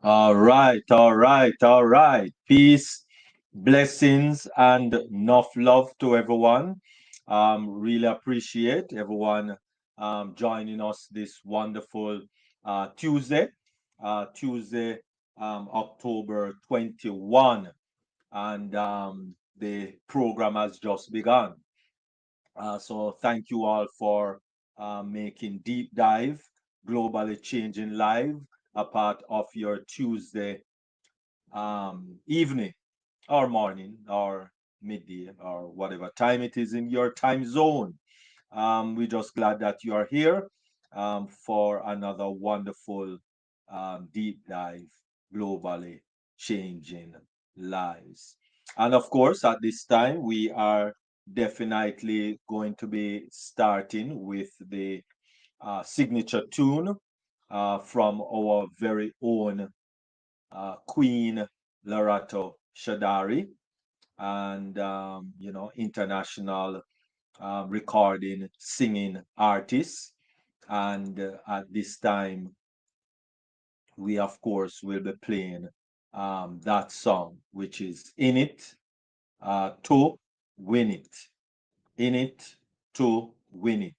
All right, all right, all right. Peace, blessings, and enough love to everyone. Really appreciate everyone joining us this wonderful Tuesday, October 21, and the program has just begun. So thank you all for making deep dive, globally changing live a part of your Tuesday evening or morning or midday or whatever time it is in your time zone. We're just glad that you are here for another wonderful deep dive, globally changing lives. And of course, at this time, we are definitely going to be starting with the signature tune from our very own Queen Larato Shadari, and international recording singing artist. And at this time, we of course will be playing that song, which is In It to Win It. In It to Win It.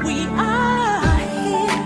We are here.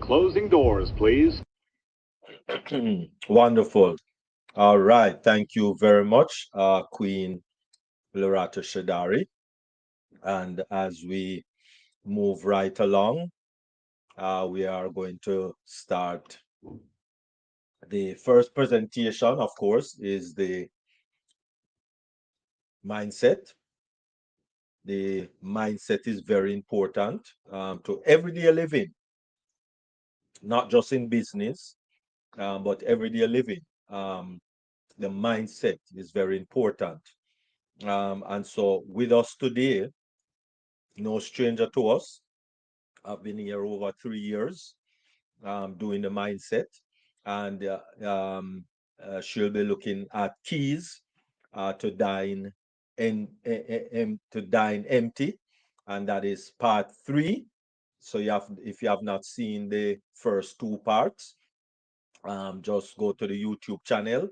Closing doors, please. Wonderful. All right. Thank you very much, Queen Loretta Shadari. And as we move right along, we are going to start. The first presentation, of course, is the mindset. The mindset is very important to everyday living, not just in business, but everyday living. Um, the mindset is very important. And so, with us today, no stranger to us, I've been here over 3 years doing the mindset, and she'll be looking at keys to dine to dine empty, and that is part three. So if you have not seen the first two parts, just go to the YouTube channel,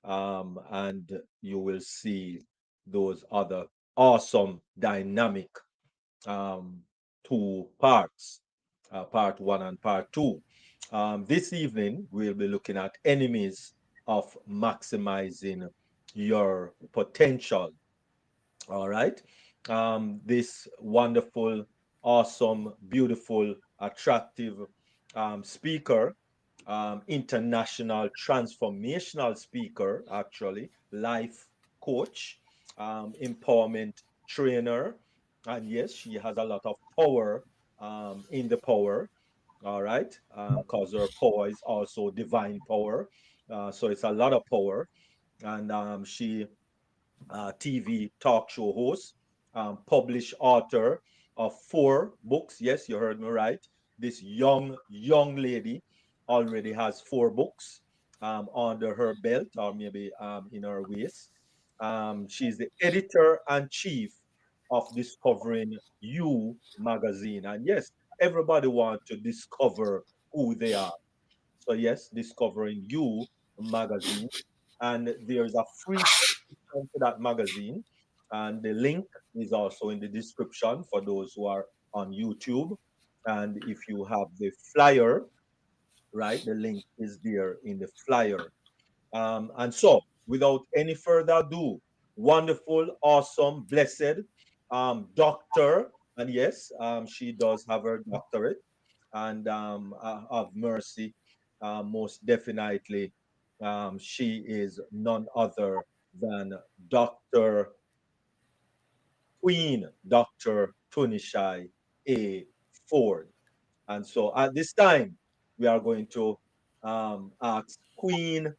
and you will see those other awesome dynamic um, two parts, part one and part two. This evening, we'll be looking at enemies of maximizing your potential. All right. This wonderful, awesome, beautiful, attractive speaker, international transformational speaker, actually, life coach, empowerment trainer. And yes, she has a lot of power in the power. All right. Because her power is also divine power. So it's a lot of power. And she TV talk show host, published author of 4 books. Yes, you heard me right. This young lady already has 4 books under her belt, or maybe in her waist. She's the editor and chief of Discovering You magazine. And yes, everybody wants to discover who they are. So yes, Discovering You magazine. And there's a free subscription to that magazine. And the link is also in the description for those who are on YouTube. And if you have the flyer, right, the link is there in the flyer. And so, without any further ado, wonderful, awesome, blessed doctor. And yes, she does have her doctorate and of mercy, most definitely. She is none other than Dr. Queen Dr. Tunishai A. Ford. And so at this time, we are going to ask Queen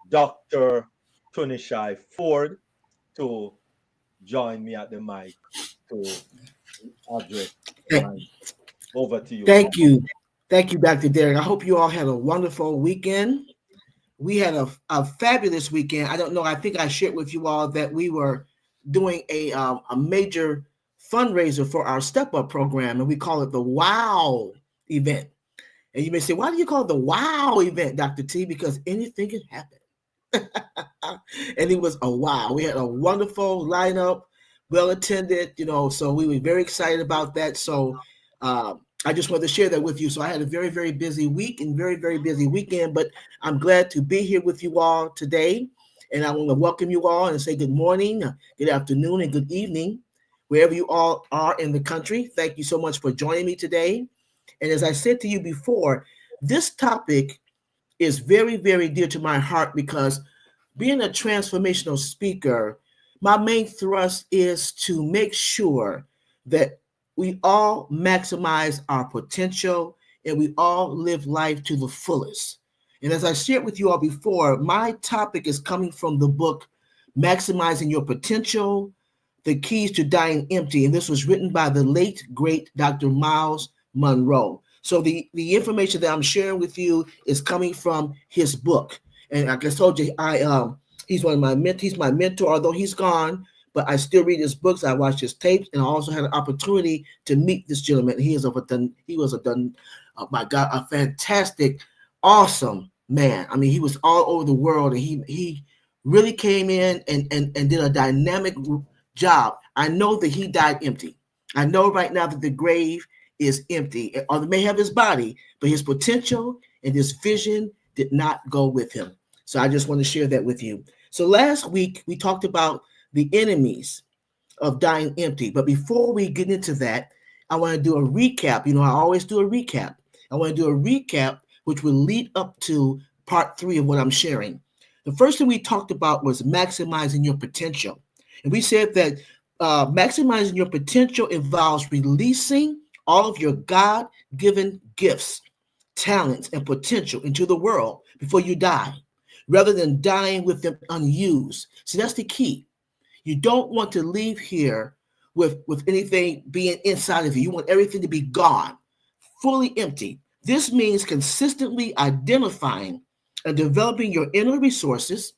Dr. Tunishai Ford to join me at the mic to address the Thank mind. Over to you, thank ma'am. you. Thank you, Dr. Derek. I hope you all had a wonderful weekend. We had a fabulous weekend. I don't know. I think I shared with you all that we were doing a major fundraiser for our Step Up program, and we call it the Wow event. And you may say, why do you call it the Wow event, Dr. T? Because anything can happen. And it was a wow. We had a wonderful lineup, well attended, so we were very excited about that. So I just wanted to share that with you. So I had a very, very busy week and very, very busy weekend, but I'm glad to be here with you all today. And I want to welcome you all and say good morning, good afternoon, and good evening, wherever you all are in the country. Thank you so much for joining me today. And as I said to you before, this topic is very, very dear to my heart because being a transformational speaker, my main thrust is to make sure that we all maximize our potential and we all live life to the fullest. And as I shared with you all before, my topic is coming from the book Maximizing Your Potential, The Keys to Dying Empty. And this was written by the late, great Dr. Miles Monroe. So the information that I'm sharing with you is coming from his book. And like I told you, he's he's my mentor, although he's gone, but I still read his books. I watch his tapes, and I also had an opportunity to meet this gentleman. He was oh my God, a fantastic, awesome man. I mean, he was all over the world, and he really came in and did a dynamic job. I know that he died empty. I know right now that the grave is empty, or may have his body, but his potential and his vision did not go with him. So I just want to share that with you. So last week we talked about the enemies of dying empty. But before we get into that, I want to do a recap. I always do a recap. I want to do a recap, which will lead up to part 3 of what I'm sharing. The first thing we talked about was maximizing your potential. And we said that maximizing your potential involves releasing all of your God given gifts, talents, and potential into the world before you die, rather than dying with them unused. See, that's the key. You don't want to leave here with anything being inside of you. You want everything to be gone, fully empty. This means consistently identifying and developing your inner resources,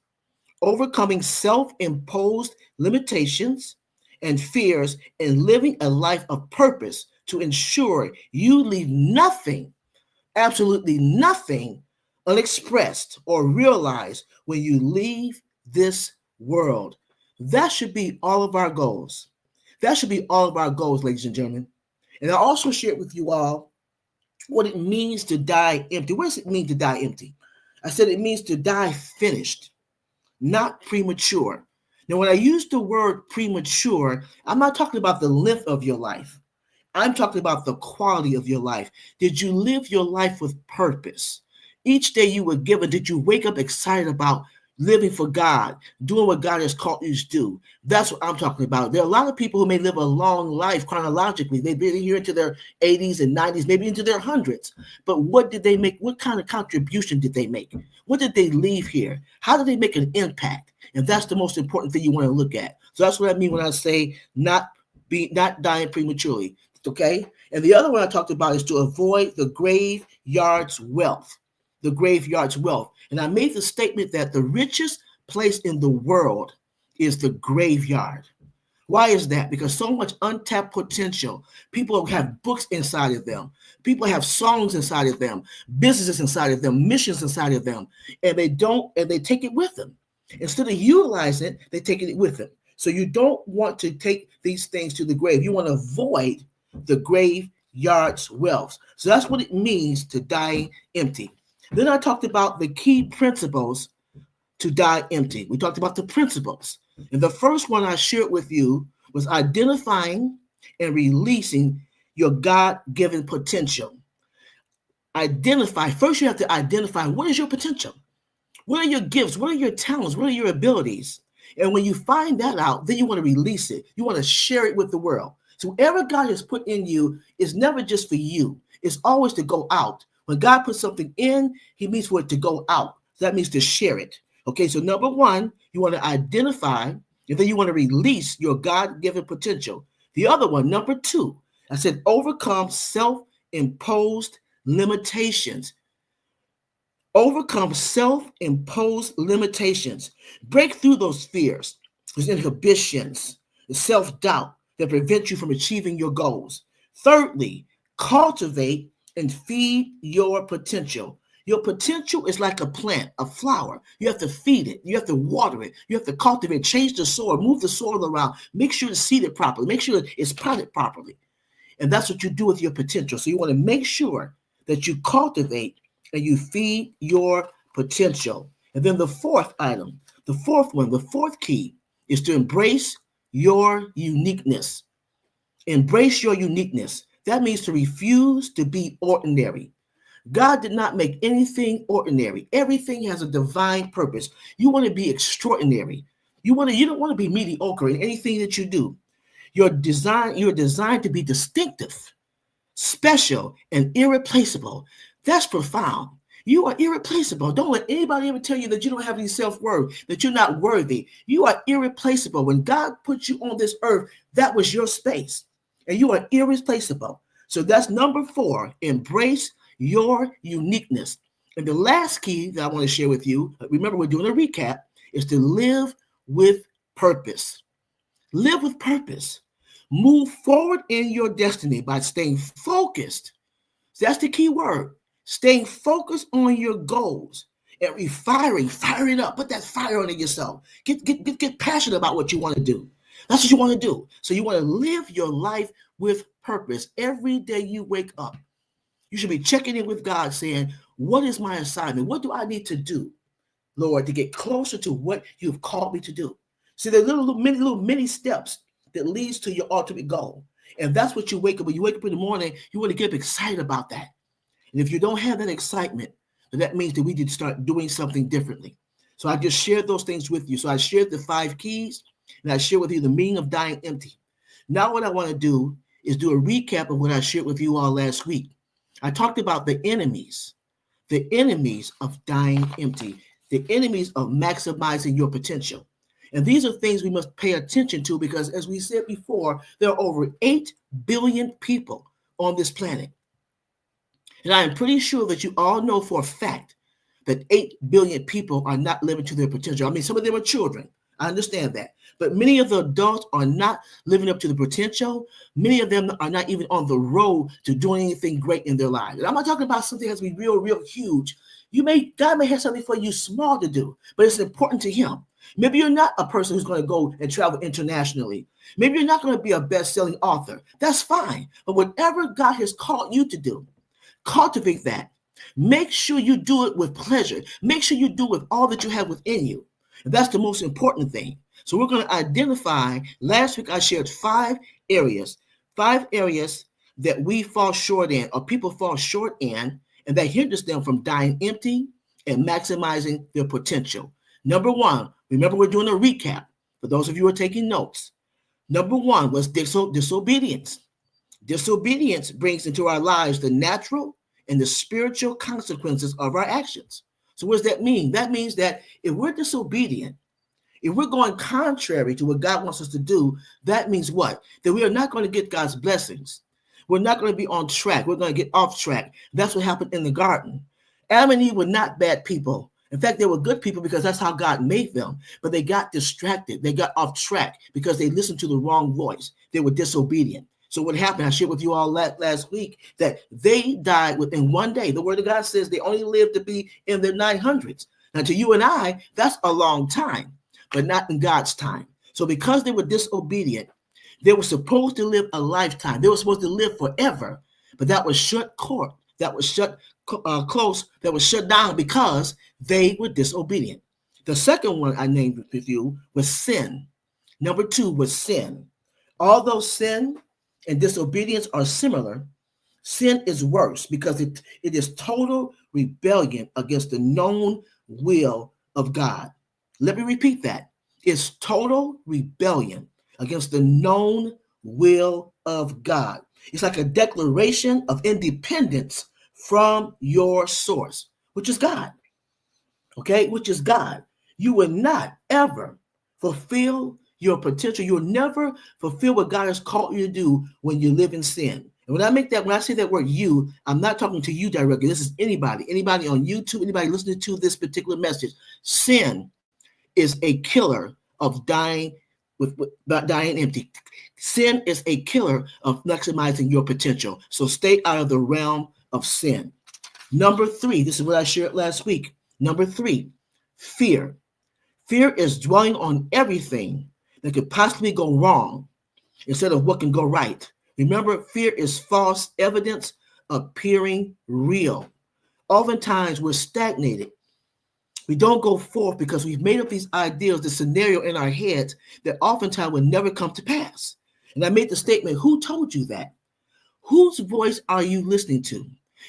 overcoming self-imposed limitations and fears, and living a life of purpose to ensure you leave nothing, absolutely nothing, unexpressed or realized when you leave this world. That should be all of our goals. That should be all of our goals, ladies and gentlemen. And I also shared with you all what it means to die empty. What does it mean to die empty? I said it means to die finished, not premature. Now, when I use the word premature, I'm not talking about the length of your life. I'm talking about the quality of your life. Did you live your life with purpose? Each day you were given, did you wake up excited about living for God, doing what God has called you to do? That's what I'm talking about. There are a lot of people who may live a long life chronologically. They've been here into their 80s and 90s, maybe into their hundreds. But what did they make? What kind of contribution did they make? What did they leave here? How did they make an impact? And that's the most important thing you want to look at. So that's what I mean when I say not dying prematurely. Okay. And the other one I talked about is to avoid the graveyard's wealth. The graveyard's wealth. And I made the statement that the richest place in the world is the graveyard. Why is that? Because so much untapped potential. People have books inside of them. People have songs inside of them, businesses inside of them, missions inside of them, and they take it with them. Instead of utilizing it, they take it with them. So you don't want to take these things to the grave. You want to avoid the graveyard's wealth. So that's what it means to die empty. Then I talked about the key principles to die empty. We talked about the principles. And the first one I shared with you was identifying and releasing your God-given potential. First you have to identify what is your potential. What are your gifts? What are your talents? What are your abilities? And when you find that out, then you want to release it. You want to share it with the world. So whatever God has put in you is never just for you. It's always to go out. When God puts something in, he means for it to go out. That means to share it. Okay, so number one, you want to identify, and then you want to release your God-given potential. The other one, number two, I said overcome self-imposed limitations. Overcome self-imposed limitations. Break through those fears, those inhibitions, the self-doubt that prevent you from achieving your goals. Thirdly, cultivate and feed your potential. Your potential is like a plant, a flower. You have to feed it. You have to water it. You have to cultivate, change the soil, move the soil around, make sure it's seeded properly, make sure it's potted properly. And that's what you do with your potential. So you want to make sure that you cultivate and you feed your potential. And then the fourth item, the fourth key is to embrace your uniqueness. Embrace your uniqueness. That means to refuse to be ordinary. God did not make anything ordinary. Everything has a divine purpose. You want to be extraordinary. You don't want to be mediocre in anything that you do. You're designed to be distinctive, special, and irreplaceable. That's profound. You are irreplaceable. Don't let anybody ever tell you that you don't have any self-worth, that you're not worthy. You are irreplaceable. When God put you on this earth, that was your space, and you are irreplaceable. So that's number 4, embrace your uniqueness. And the last key that I want to share with you, remember we're doing a recap, is to live with purpose. Live with purpose. Move forward in your destiny by staying focused. So that's the key word. Staying focused on your goals and firing up. Put that fire on yourself. Get passionate about what you want to do. That's what you want to do. So you want to live your life with purpose every day you wake up. You should be checking in with God saying, what is my assignment? What do I need to do, Lord, to get closer to what you've called me to do? See, there are many steps that leads to your ultimate goal. And that's what you wake up. When you wake up in the morning, you want to get excited about that. And if you don't have that excitement, then that means that we need to start doing something differently. So I just shared those things with you. So I shared the 5 keys, and I shared with you the meaning of dying empty. Now what I want to do is do a recap of what I shared with you all last week. I talked about the enemies of dying empty, the enemies of maximizing your potential. And these are things we must pay attention to because, as we said before, there are over 8 billion people on this planet. And I am pretty sure that you all know for a fact that 8 billion people are not living to their potential. I mean, some of them are children. I understand that. But many of the adults are not living up to the potential. Many of them are not even on the road to doing anything great in their lives. And I'm not talking about something that has to be real huge. God may have something for you small to do, but it's important to him. Maybe you're not a person who's going to go and travel internationally. Maybe you're not going to be a best-selling author. That's fine. But whatever God has called you to do, cultivate that. Make sure you do it with pleasure. Make sure you do it with all that you have within you. And that's the most important thing. So we're going to identify, last week I shared 5 areas that we fall short in, or people fall short in, and that hinders them from dying empty and maximizing their potential. Number 1, remember we're doing a recap for those of you who are taking notes. Number 1 was disobedience. Disobedience brings into our lives the natural and the spiritual consequences of our actions. So what does that mean? That means that if we're disobedient, if we're going contrary to what God wants us to do, that means what? That we are not going to get God's blessings. We're not going to be on track. We're going to get off track. That's what happened in the garden. Adam and Eve were not bad people. In fact, they were good people because that's how God made them. But they got distracted. They got off track because they listened to the wrong voice. They were disobedient. So what happened, I shared with you all last week, that they died within one day. The word of God says they only lived to be in their 900s. Now to you and I, that's a long time, but not in God's time. So because they were disobedient, they were supposed to live a lifetime. They were supposed to live forever, but that was shut court. That was shut close. That was shut down because they were disobedient. The second one I named with you was sin. Number 2 was sin. Although sin and disobedience are similar, sin is worse because it is total rebellion against the known will of God. Let me repeat that. It's total rebellion against the known will of God. It's like a declaration of independence from your source, which is God. Okay, which is God. You will not ever fulfill your potential. You'll never fulfill what God has called you to do when you live in sin. And when I say that word you, I'm not talking to you directly. This is anybody on YouTube, anybody listening to this particular message. Sin is a killer of dying dying empty. Sin is a killer of maximizing your potential. So stay out of the realm of sin. Number 3, this is what I shared last week. Number 3, fear. Fear is dwelling on everything that could possibly go wrong instead of what can go right. Remember, fear is false evidence appearing real. Oftentimes, we're stagnated. We don't go forth because we've made up these ideas, the scenario in our heads that oftentimes will never come to pass. And I made the statement, who told you that? Whose voice are you listening to?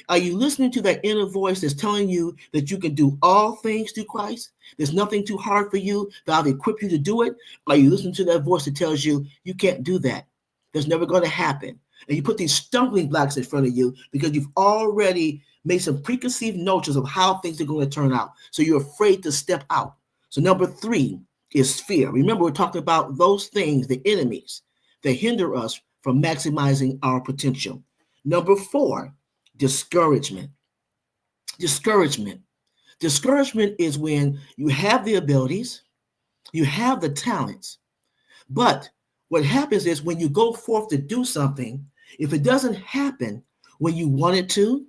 Are you listening to that inner voice that's telling you that you can do all things through Christ? There's nothing too hard for you, that I've equipped you to do it? Or are you listening to that voice that tells you you can't do that? That's never going to happen. And you put these stumbling blocks in front of you because you've already made some preconceived notions of how things are going to turn out. So you're afraid to step out. So number 3 is fear. Remember, we're talking about those things, the enemies that hinder us from maximizing our potential. Number 4, discouragement. Discouragement is when you have the abilities, you have the talents, but what happens is when you go forth to do something, if it doesn't happen when you want it to,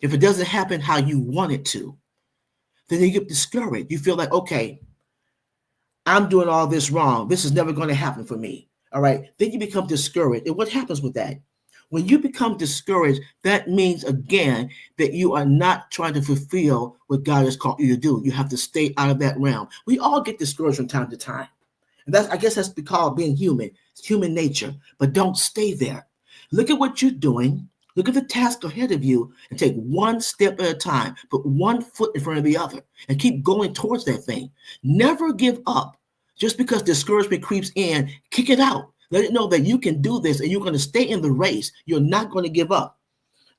if it doesn't happen how you want it to, then you get discouraged. You feel like, okay, I'm doing all this wrong. This is never going to happen for me. All right. Then you become discouraged. And what happens with that? When you become discouraged, that means again that you are not trying to fulfill what God has called you to do. You have to stay out of that realm. We all get discouraged from time to time. And I guess that's because being human. It's human nature. But don't stay there. Look at what you're doing. Look at the task ahead of you and take one step at a time. Put one foot in front of the other and keep going towards that thing. Never give up. Just because discouragement creeps in, kick it out. Let it know that you can do this and you're going to stay in the race. You're not going to give up.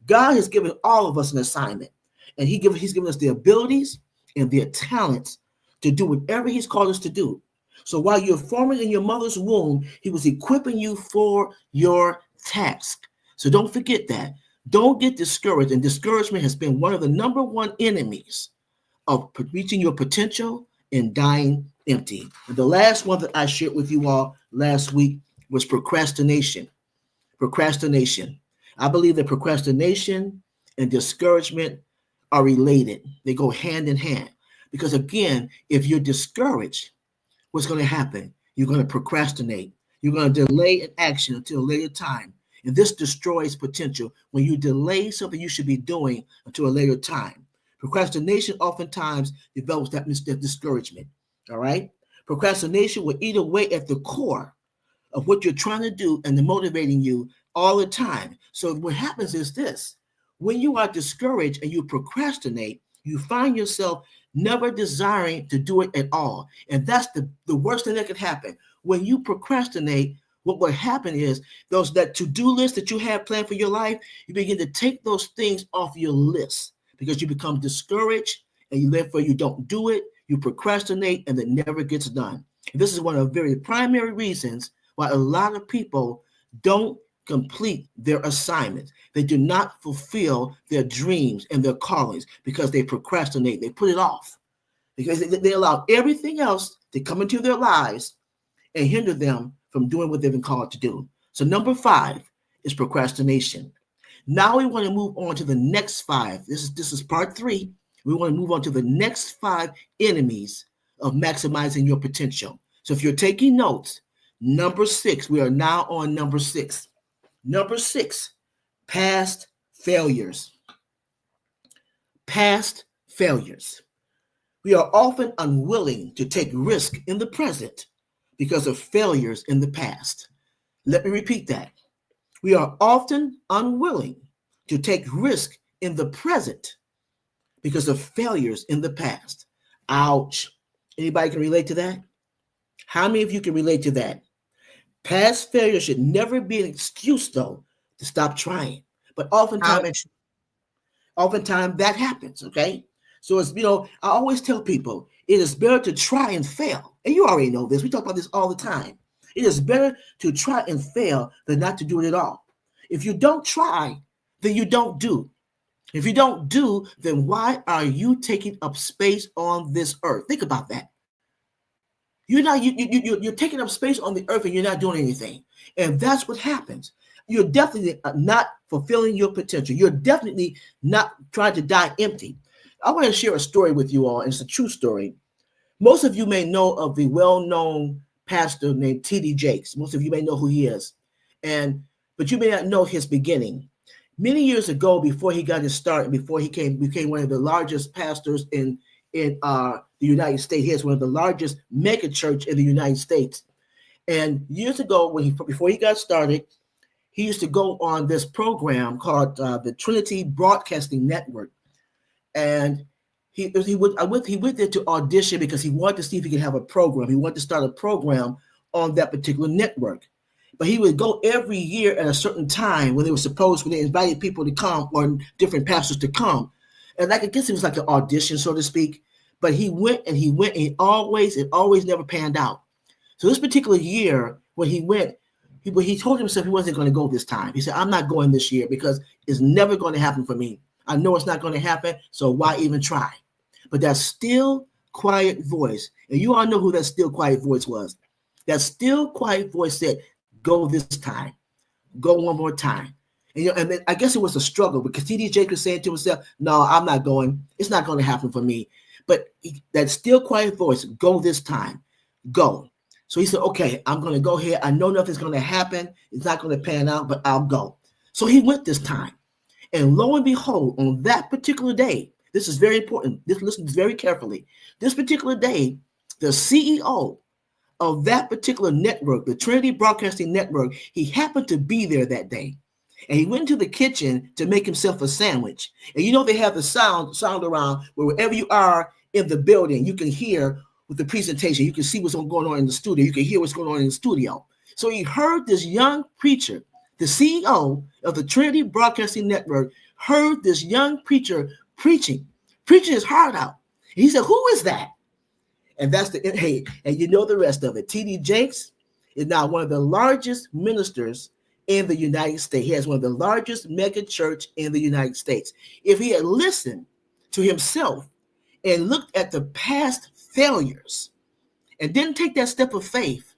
God has given all of us an assignment, and He's given us the abilities and the talents to do whatever He's called us to do. So while you're forming in your mother's womb, He was equipping you for your task. So don't forget that. Don't get discouraged. And discouragement has been one of the number one enemies of reaching your potential and dying empty. And the last one that I shared with you all last week was procrastination. Procrastination. I believe that procrastination and discouragement are related. They go hand in hand. Because again, if you're discouraged, what's going to happen? You're going to procrastinate. You're going to delay an action until a later time. And this destroys potential when you delay something you should be doing until a later time. Procrastination oftentimes develops that discouragement. All right? Procrastination will eat away at the core of what you're trying to do and motivating you all the time. So what happens is this. When you are discouraged and you procrastinate, you find yourself never desiring to do it at all. And that's the worst thing that could happen. When you procrastinate, what will happen is that to-do list that you have planned for your life, you begin to take those things off your list because you become discouraged and therefore you don't do it, you procrastinate, and it never gets done. And this is one of the very primary reasons why a lot of people don't complete their assignments. They do not fulfill their dreams and their callings because they procrastinate. They put it off because they allow everything else to come into their lives and hinder them from doing what they've been called to do. So number 5 is procrastination. Now we want to move on to the next 5. This is part 3. We want to move on to the next 5 enemies of maximizing your potential. So if you're taking notes, number 6, we are now on number 6. Number 6, past failures. Past failures. We are often unwilling to take risk in the present because of failures in the past. Let me repeat that. We are often unwilling to take risk in the present because of failures in the past. Ouch. Anybody can relate to that? How many of you can relate to that? Past failure should never be an excuse, though, to stop trying. But oftentimes that happens, okay? So it's, I always tell people, it is better to try and fail. And you already know this. We talk about this all the time. It is better to try and fail than not to do it at all. If you don't try, then you don't do. If you don't do, then why are you taking up space on this earth? Think about that. You're taking up space on the earth and you're not doing anything. And that's what happens. You're definitely not fulfilling your potential. You're definitely not trying to die empty. I want to share a story with you all, and it's a true story. Most of you may know of the well-known pastor named T.D. Jakes. Most of you may know who he is. But you may not know his beginning. Many years ago, before he got his start, and before he became one of the largest pastors in the United States, he has one of the largest mega church in the United States. And years ago, before he got started, he used to go on this program called the Trinity Broadcasting Network. And he went there to audition because he wanted to see if he could have a program. He wanted to start a program on that particular network. But he would go every year at a certain time when they invited people to come or different pastors to come. And I guess it was like an audition, so to speak. But he went and it always never panned out. So this particular year, when he went, he told himself he wasn't going to go this time. He said, I'm not going this year because it's never going to happen for me. I know it's not going to happen, so why even try? But that still quiet voice, and you all know who that still quiet voice was. That still quiet voice said, go this time. Go one more time. And then I guess it was a struggle because T.D. Jakes was saying to himself, no, I'm not going. It's not going to happen for me. But that still quiet voice, go this time. Go. So he said, okay, I'm going to go here. I know nothing's going to happen. It's not going to pan out, but I'll go. So he went this time. And lo and behold, on that particular day, this is very important. This listen very carefully. This particular day, the CEO of that particular network, the Trinity Broadcasting Network, he happened to be there that day. And he went into the kitchen to make himself a sandwich. And you know they have the sound around where wherever you are in the building, you can hear with the presentation. You can see what's going on in the studio. You can hear what's going on in the studio. So he heard this young preacher, the CEO of the Trinity Broadcasting Network, heard this young preacher preaching his heart out. And he said, "Who is that?" And that's the hey, and you know the rest of it. T.D. Jakes is now one of the largest ministers in the United States. He has one of the largest mega church in the United States. If he had listened to himself and looked at the past failures and didn't take that step of faith,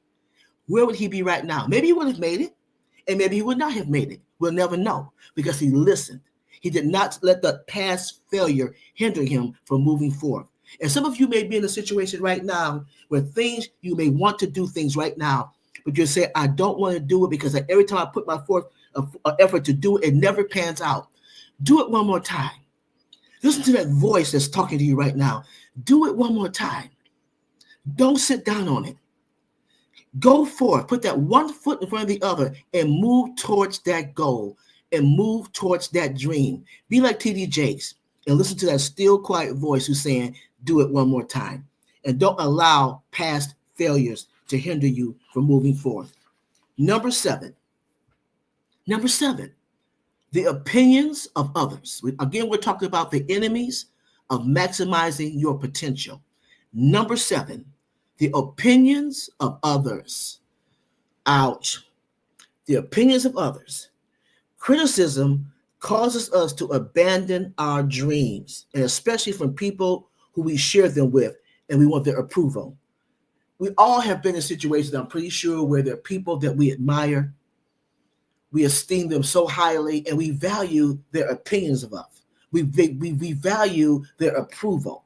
where would he be right now? Maybe he would have made it, and maybe he would not have made it. We'll never know because he listened. He did not let the past failure hinder him from moving forward. And some of you may be in a situation right now where things you may want to do things right now, but you say, "I don't want to do it because every time I put my forth effort to do it, it never pans out." Do it one more time. Listen to that voice that's talking to you right now. Do it one more time. Don't sit down on it. Go forth. Put that one foot in front of the other and move towards that goal and move towards that dream. Be like T.D. Jakes and listen to that still quiet voice who's saying, "Do it one more time." And don't allow past failures to hinder you from moving forward. Number seven, the opinions of others. Again, we're talking about the enemies of maximizing your potential. Number seven, the opinions of others. Ouch. The opinions of others. Criticism causes us to abandon our dreams, and especially from people who we share them with and we want their approval. We all have been in situations, I'm pretty sure, where there are people that we admire, we esteem them so highly, and we value their opinions of us. We value their approval.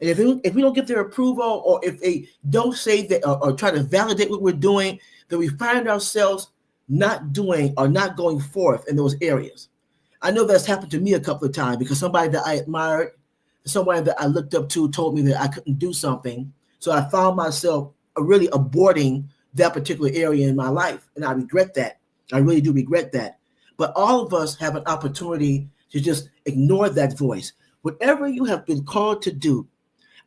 And if we don't get their approval, or if they don't say that or try to validate what we're doing, then we find ourselves not doing or not going forth in those areas. I know that's happened to me a couple of times because somebody that I admired, somebody that I looked up to told me that I couldn't do something. So I found myself really aborting that particular area in my life. And I regret that. I really do regret that. But all of us have an opportunity to just ignore that voice. Whatever you have been called to do,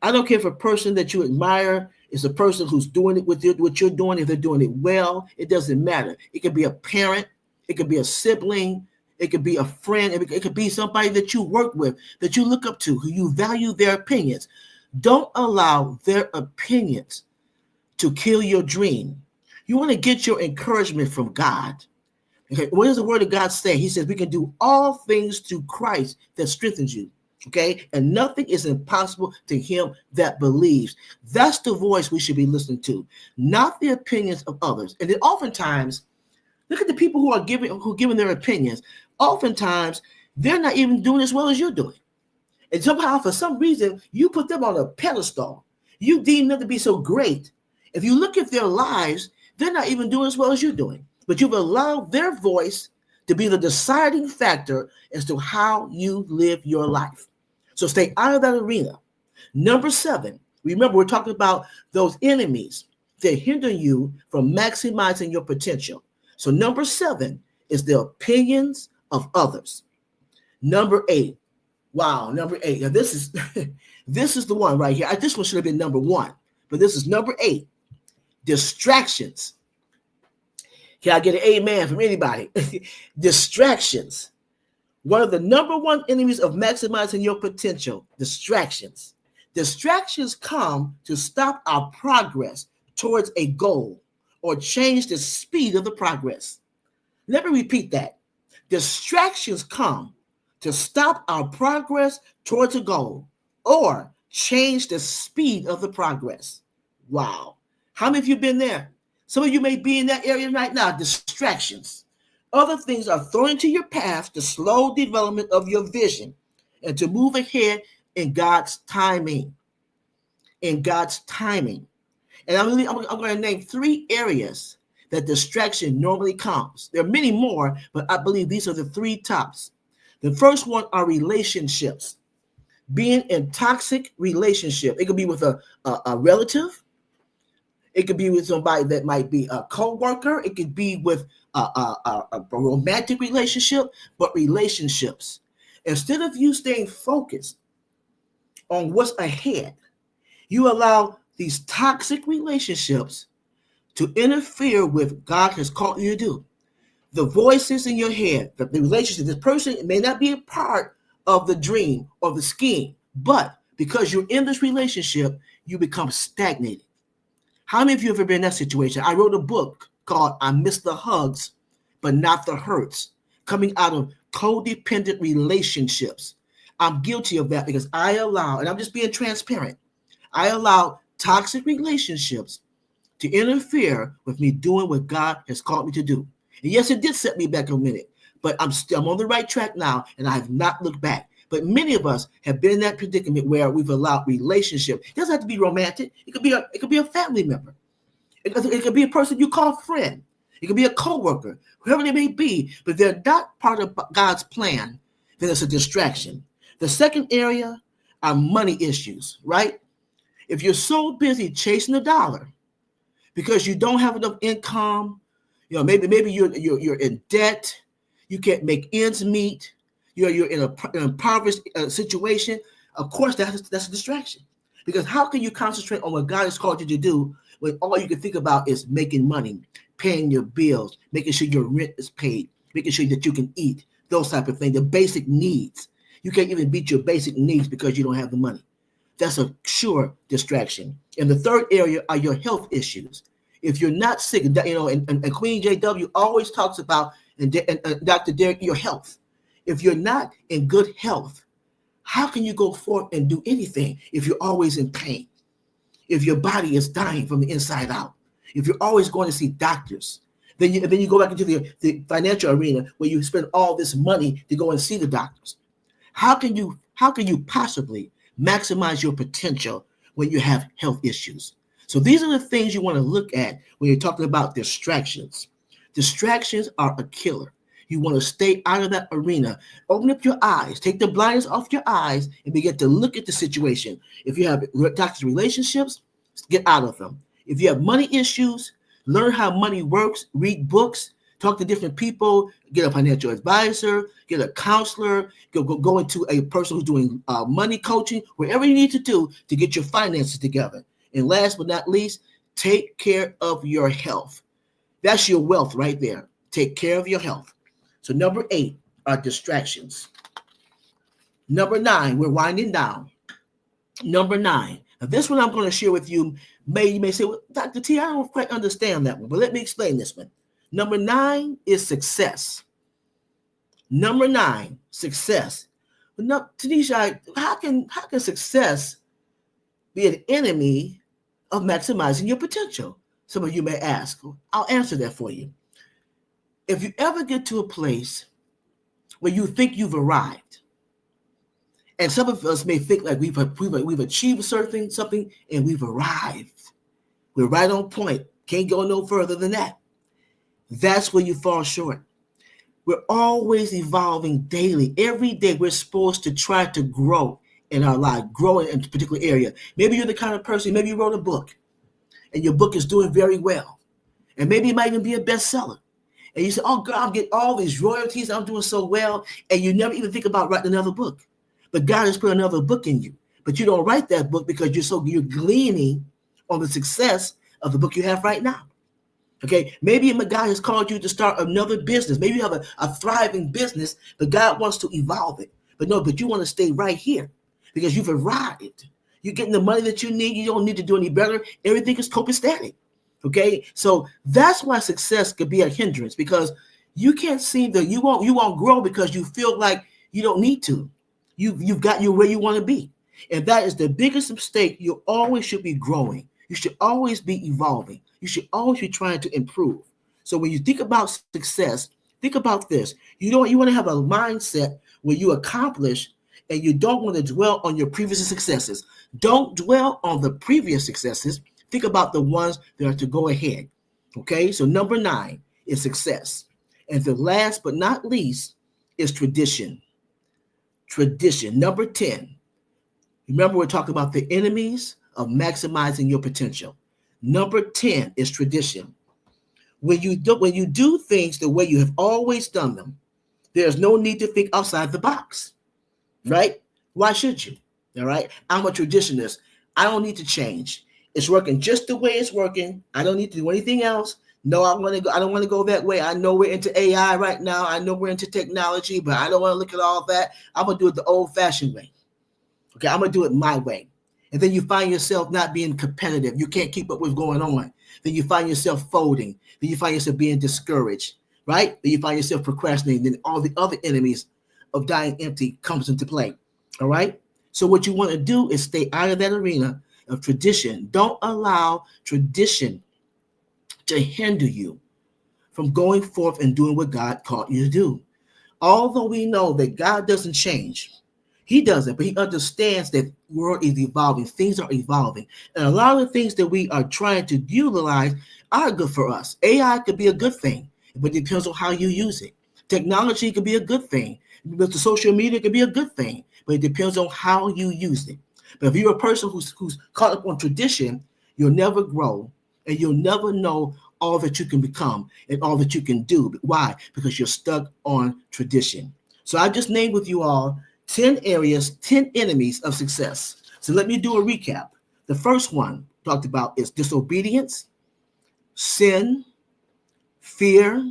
I don't care if a person that you admire is a person who's doing it with what you're doing. If they're doing it well, it doesn't matter. It could be a parent. It could be a sibling. It could be a friend. It could be somebody that you work with, that you look up to, who you value their opinions. Don't allow their opinions to kill your dream. You want to get your encouragement from God. Okay, what does the word of God say? He says we can do all things through Christ that strengthens you. Okay, and nothing is impossible to him that believes. That's the voice we should be listening to, not the opinions of others. And then oftentimes, look at the people who are giving their opinions. Oftentimes, they're not even doing as well as you're doing. And somehow, for some reason, you put them on a pedestal. You deem them to be so great. If you look at their lives, they're not even doing as well as you're doing. But you've allowed their voice to be the deciding factor as to how you live your life. So stay out of that arena. Number 7, remember, we're talking about those enemies that hinder you from maximizing your potential. So number 7 is the opinions of others. Number 8. Wow, number 8. Now this is this is the one right here. This one should have been number 1, but this is number 8. Distractions. Can I get an amen from anybody? Distractions. One of the number 1 enemies of maximizing your potential, distractions. Distractions come to stop our progress towards a goal or change the speed of the progress. Let me repeat that. Distractions come to stop our progress towards a goal or change the speed of the progress. Wow. How many of you been there? Some of you may be in that area right now, distractions. Other things are thrown into your path to slow development of your vision and to move ahead in God's timing. In God's timing. And I'm going to name 3 areas that distraction normally comes. There are many more, but I believe these are the three tops. The first one are relationships. Being in toxic relationship. It could be with a relative. It could be with somebody that might be a co-worker. It could be with a romantic relationship, but relationships. Instead of you staying focused on what's ahead, you allow these toxic relationships to interfere with God has called you to do. The voices in your head, the relationship, this person may not be a part of the dream or the scheme, but because you're in this relationship, you become stagnated. How many of you have ever been in that situation? I wrote a book called I Miss the Hugs, but Not the Hurts, coming out of codependent relationships. I'm guilty of that because I allow, and I'm just being transparent, I allow toxic relationships to interfere with me doing what God has called me to do. And yes, it did set me back a minute, but I'm on the right track now, and I have not looked back. But many of us have been in that predicament where we've allowed relationship. It doesn't have to be romantic. It could be a family member. It could be a person you call friend. It could be a coworker, whoever they may be. But they're not part of God's plan. Then it's a distraction. The second area are money issues, right? If you're so busy chasing the dollar because you don't have enough income, maybe you're in debt, you can't make ends meet, you're in an impoverished situation. Of course, that's a distraction. Because how can you concentrate on what God has called you to do when all you can think about is making money, paying your bills, making sure your rent is paid, making sure that you can eat, those type of things, the basic needs. You can't even meet your basic needs because you don't have the money. That's a sure distraction. And the third area are your health issues. If you're not sick, and Queen JW always talks about, and Dr. Derek, your health. If you're not in good health, how can you go forth and do anything if you're always in pain? If your body is dying from the inside out? If you're always going to see doctors? Then you go back into the financial arena where you spend all this money to go and see the doctors. How can you possibly maximize your potential when you have health issues? So these are the things you want to look at when you're talking about distractions. Distractions are a killer. You want to stay out of that arena. Open up your eyes. Take the blinders off your eyes and begin to look at the situation. If you have toxic relationships, get out of them. If you have money issues, learn how money works. Read books. Talk to different people. Get a financial advisor. Get a counselor. Go into a person who's doing money coaching. Whatever you need to do to get your finances together. And last but not least, take care of your health. That's your wealth right there. Take care of your health. So number 8 are distractions. Number 9, we're winding down. Number 9. Now this one I'm going to share with you. You may say, well, Dr. T, I don't quite understand that one, but let me explain this one. Number 9 is success. Number 9, success. Now, Tunishai, how can success be an enemy of maximizing your potential? Some of you may ask. I'll answer that for you. If you ever get to a place where you think you've arrived, and some of us may think like we've achieved something and we've arrived. We're right on point. Can't go no further than that. That's where you fall short. We're always evolving daily. Every day we're supposed to try to grow in our life, grow in a particular area. Maybe you're the kind of person, maybe you wrote a book and your book is doing very well. And maybe it might even be a bestseller. And you say, oh, God, I'm getting all these royalties. I'm doing so well. And you never even think about writing another book. But God has put another book in you. But you don't write that book because you're gleaning on the success of the book you have right now. Okay, maybe God has called you to start another business. Maybe you have a thriving business, but God wants to evolve it. But you want to stay right here because you've arrived. You're getting the money that you need. You don't need to do any better. Everything is copacetic. Okay, so that's why success could be a hindrance because you can't seem to, you won't grow because you feel like you don't need to. You've got you where you want to be. And that is the biggest mistake. You always should be growing. You should always be evolving. You should always be trying to improve. So when you think about success, think about this. You want to have a mindset where you accomplish and you don't want to dwell on your previous successes. Don't dwell on the previous successes. Think about the ones that are to go ahead. Okay, so number 9 is success. And the last but not least is tradition. Tradition. Number 10. Remember, we're talking about the enemies of maximizing your potential. Number 10 is tradition. When you do things the way you have always done them, there's no need to think outside the box, right? Why should you? All right. I'm a traditionalist. I don't need to change. It's working just the way it's working. I don't need to do anything else. No, I don't want to go that way. I know we're into AI right now. I know we're into technology, but I don't want to look at all that. I'm gonna do it the old-fashioned way. Okay, I'm gonna do it my way. And then you find yourself not being competitive. You can't keep up with what's going on. Then you find yourself folding. Then you find yourself being discouraged, right? Then you find yourself procrastinating. Then all the other enemies of dying empty comes into play. All right. So what you want to do is stay out of that arena of tradition. Don't allow tradition to hinder you from going forth and doing what God called you to do. Although we know that God doesn't change, he doesn't, but he understands that the world is evolving, things are evolving. And a lot of the things that we are trying to utilize are good for us. AI could be a good thing, but it depends on how you use it. Technology could be a good thing, but the social media could be a good thing, but it depends on how you use it. But if you're a person who's caught up on tradition, you'll never grow and you'll never know all that you can become and all that you can do. Why? Because you're stuck on tradition. So I just named with you all 10 areas, 10 enemies of success. So let me do a recap. The first one talked about is disobedience, sin, fear,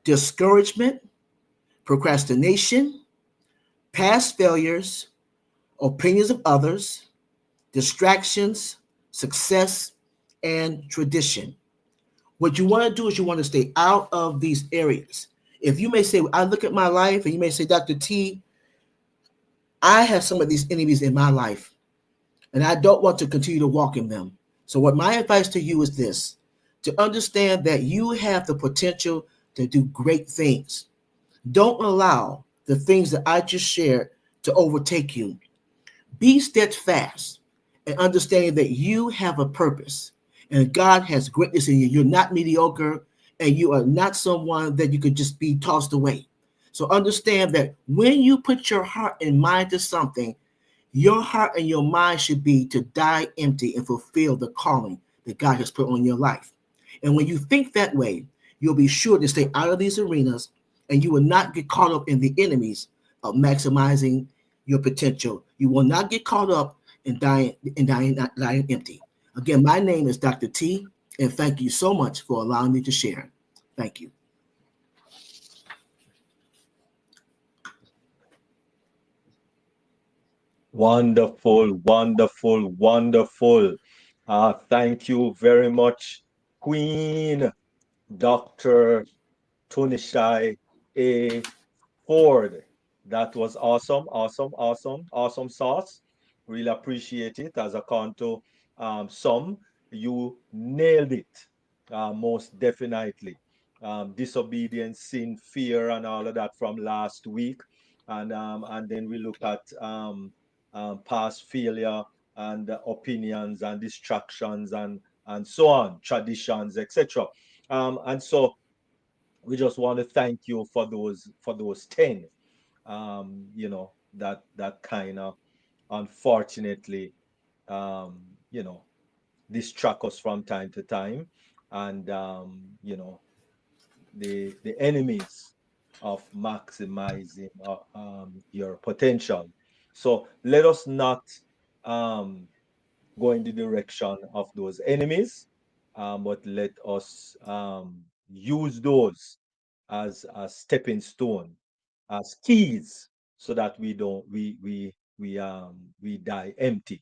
discouragement, procrastination, past failures, opinions of others, distractions, success, and tradition. What you want to do is you want to stay out of these areas. If you may say, I look at my life, and you may say, Dr. T, I have some of these enemies in my life, and I don't want to continue to walk in them. So, what my advice to you is this: to understand that you have the potential to do great things. Don't allow the things that I just shared to overtake you. Be steadfast and understanding that you have a purpose and God has greatness in you. You're not mediocre and you are not someone that you could just be tossed away. So understand that when you put your heart and mind to something, your heart and your mind should be to die empty and fulfill the calling that God has put on your life. And when you think that way, you'll be sure to stay out of these arenas and you will not get caught up in the enemies of maximizing your potential. You will not get caught up in dying empty. Again, my name is Dr. T, and thank you so much for allowing me to share. Thank you. Wonderful, wonderful, wonderful. Thank you very much, Queen Dr. Tunishai A. Ford. That was awesome, awesome, awesome, awesome sauce. Really appreciate it. As a conto, some, you nailed it, most definitely. Disobedience, sin, fear, and all of that from last week, and then we look at past failure and opinions and distractions and so on, traditions, etc. And so we just want to thank you for those 10, that kind of unfortunately, um, you know distract us from time to time, and the enemies of maximizing your potential. So let us not um, go in the direction of those enemies, but let us use those as a stepping stone, as keys, so that we don't we die empty,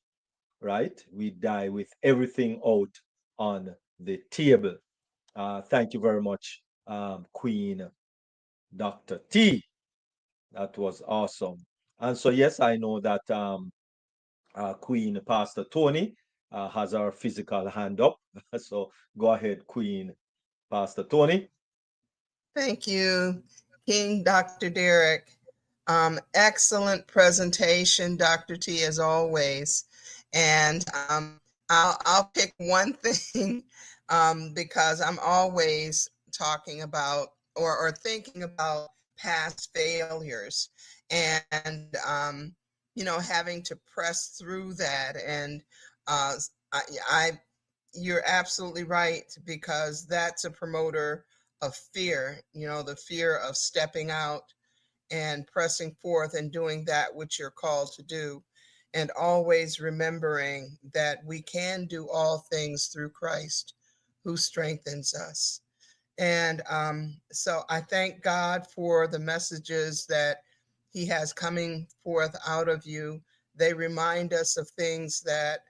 right? We die with everything out on the table. Thank you very much, Queen Dr. T. That was awesome. And so, yes, I know that Queen Pastor Tony has her physical hand up. So go ahead, Queen Pastor Tony. Thank you, King Dr. Derek. Excellent presentation, Dr. T, as always. And I'll pick one thing because I'm always talking about or thinking about past failures and having to press through that and uh, I you're absolutely right because that's a promoter of fear, the fear of stepping out and pressing forth and doing that which you're called to do. And always remembering that we can do all things through Christ who strengthens us. And so I thank God for the messages that He has coming forth out of you. They remind us of things that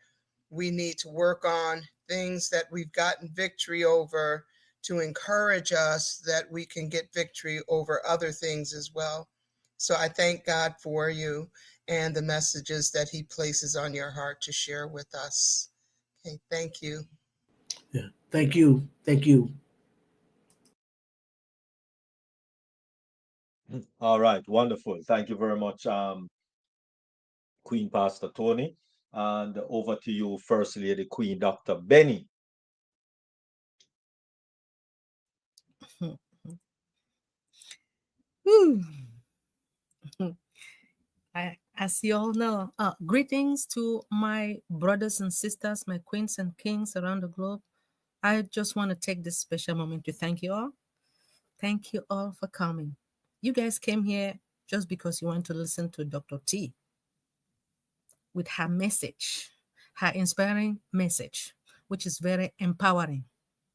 we need to work on, things that we've gotten victory over, to encourage us that we can get victory over other things as well. So I thank God for you and the messages that He places on your heart to share with us. Okay, thank you. Yeah. Thank you. Thank you. All right, wonderful. Thank you very much, Queen Pastor Tony. And over to you, First Lady Queen Dr. Benny. As you all know, greetings to my brothers and sisters, my queens and kings around the globe. I just want to take this special moment to thank you all. Thank you all for coming. You guys came here just because you want to listen to Dr. T with her message, her inspiring message, which is very empowering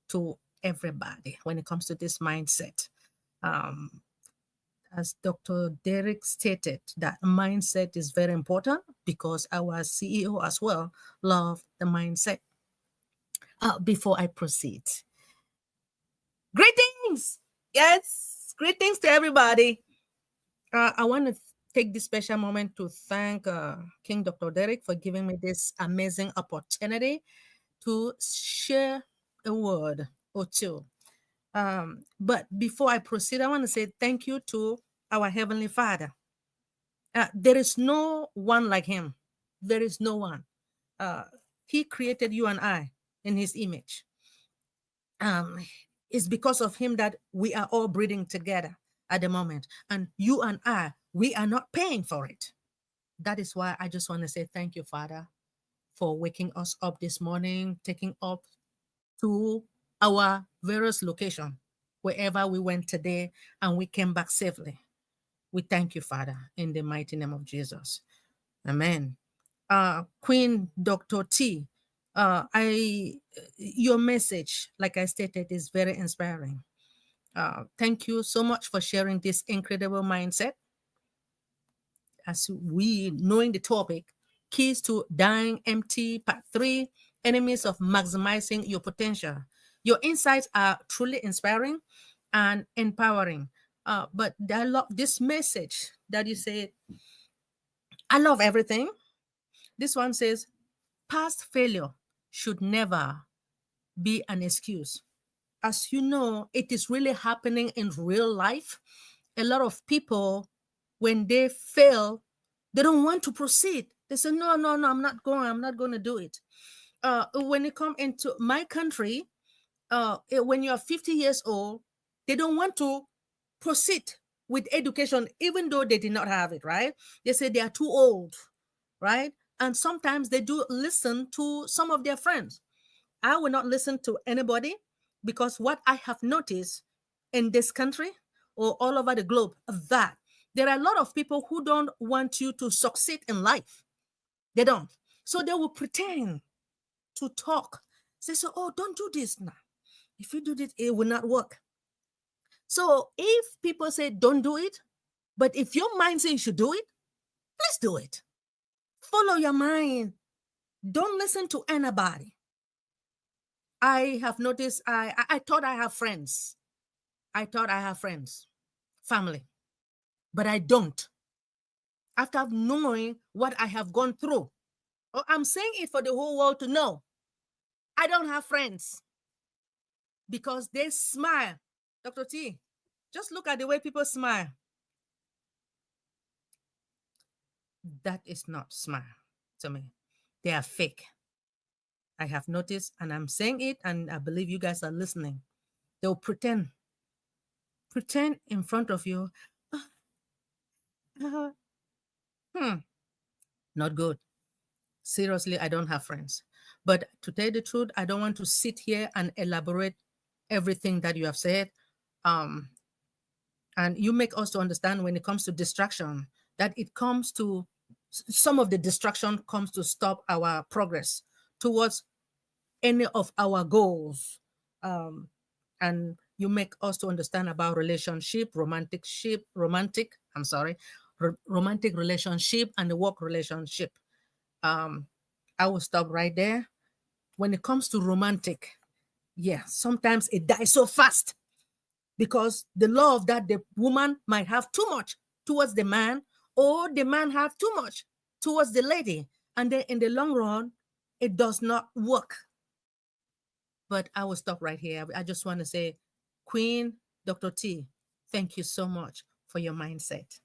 to everybody when it comes to this mindset. Um, as Dr. Derek stated, that mindset is very important because our CEO as well love the mindset. Before I proceed, greetings, yes, greetings to everybody. I want to take this special moment to thank King Dr. Derek for giving me this amazing opportunity to share a word or two. But before I proceed, I want to say thank you to our Heavenly Father. There is no one like Him. There is no one. Uh, he created you and I in His image. Um, it's because of Him that we are all breathing together at the moment. And you and I, we are not paying for it. That is why I just want to say thank you, Father, for waking us up this morning, taking up to our various location, wherever we went today, and we came back safely. We thank you, Father, in the mighty name of Jesus. Amen. Queen Dr. T, your message, like I stated, is very inspiring. Thank you so much for sharing this incredible mindset. As we knowing the topic, keys to dying empty, part 3, enemies of maximizing your potential. Your insights are truly inspiring and empowering. But I love this message that you said. I love everything. This one says, past failure should never be an excuse. As you know, it is really happening in real life. A lot of people, when they fail, they don't want to proceed. They say, no, no, no, I'm not going to do it. When it come into my country, when you're 50 years old, they don't want to proceed with education, even though they did not have it, right? They say they are too old, right? And sometimes they do listen to some of their friends. I will not listen to anybody because what I have noticed in this country or all over the globe, that there are a lot of people who don't want you to succeed in life. They don't. So they will pretend to talk. Say, so, oh, don't do this now. If you do this, it will not work. So if people say don't do it, but if your mind says you should do it, please do it. Follow your mind. Don't listen to anybody. I have noticed I thought I have friends. I thought I have friends, family, but I don't. After knowing what I have gone through, I'm saying it for the whole world to know. I don't have friends because they smile. Dr. T, just look at the way people smile. That is not smile to me. They are fake. I have noticed, and I'm saying it, and I believe you guys are listening. They'll pretend in front of you. "Ah, hmm, not good. Seriously, I don't have friends. But to tell the truth, I don't want to sit here and elaborate everything that you have said. Um, and you make us to understand when it comes to distraction that it comes to some of the distraction comes to stop our progress towards any of our goals. Um, and you make us to understand about romantic relationship and the work relationship. um I will stop right there. When it comes to romantic, yeah, sometimes it dies so fast because the love that the woman might have too much towards the man, or the man have too much towards the lady, and then in the long run it does not work. But I will stop right here. I just want to say, Queen Dr. T, thank you so much for your mindset.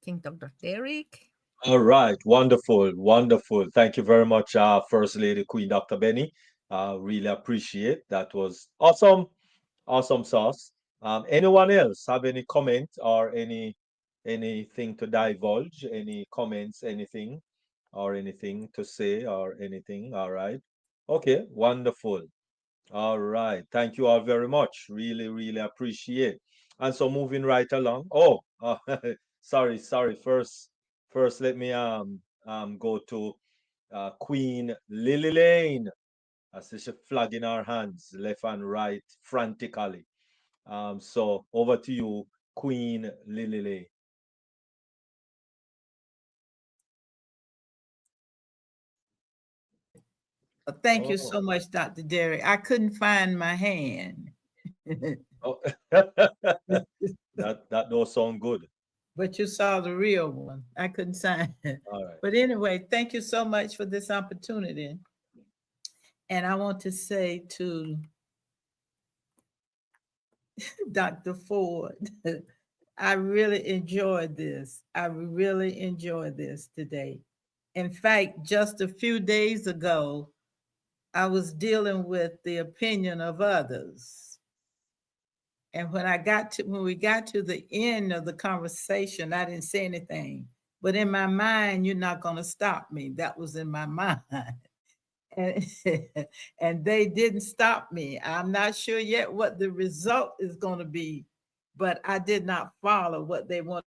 King Dr. Derek. All right, wonderful, wonderful. Thank you very much, First Lady Queen Dr. Benny. Really appreciate that. Was awesome, awesome sauce. Anyone else have any comment or anything to divulge? Any comments, anything, or anything to say, or anything? All right. Okay, wonderful. All right. Thank you all very much. Really, really appreciate. And so moving right along. Oh, sorry. First, let me go to Queen Lily Lane. I see she flagging her hands left and right frantically. So over to you, Queen Lily Lane. Thank you Oh, so much, Dr. Derry. I couldn't find my hand. oh. That don't sound good. But you saw the real one. I couldn't sign it. All right. But anyway, thank you so much for this opportunity. And I want to say to Dr. Ford, I really enjoyed this. I really enjoyed this today. In fact, just a few days ago, I was dealing with the opinion of others. And when we got to the end of the conversation, I didn't say anything. But in my mind, you're not going to stop me. That was in my mind. And, and they didn't stop me. I'm not sure yet what the result is going to be, but I did not follow what they wanted.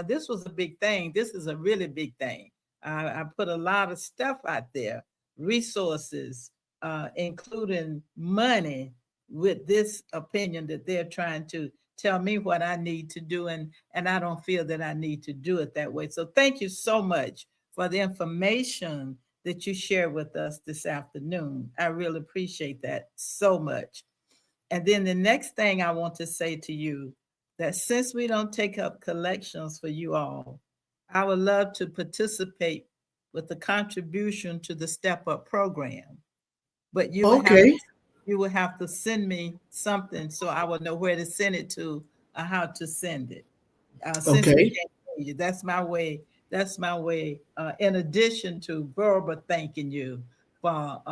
This was a big thing. This is a really big thing. I put a lot of stuff out there, resources, including money, with this opinion that they're trying to tell me what I need to do, and I don't feel that I need to do it that way. So thank you so much for the information that you share with us this afternoon. I really appreciate that so much. And then the next thing I want to say to you, that since we don't take up collections for you all, I would love to participate with the contribution to the Step Up program. But Okay. you will have to send me something so I will know where to send it to or how to send it. Since we Okay. can't hear you, that's my way. That's my way. In addition to verbal thanking you for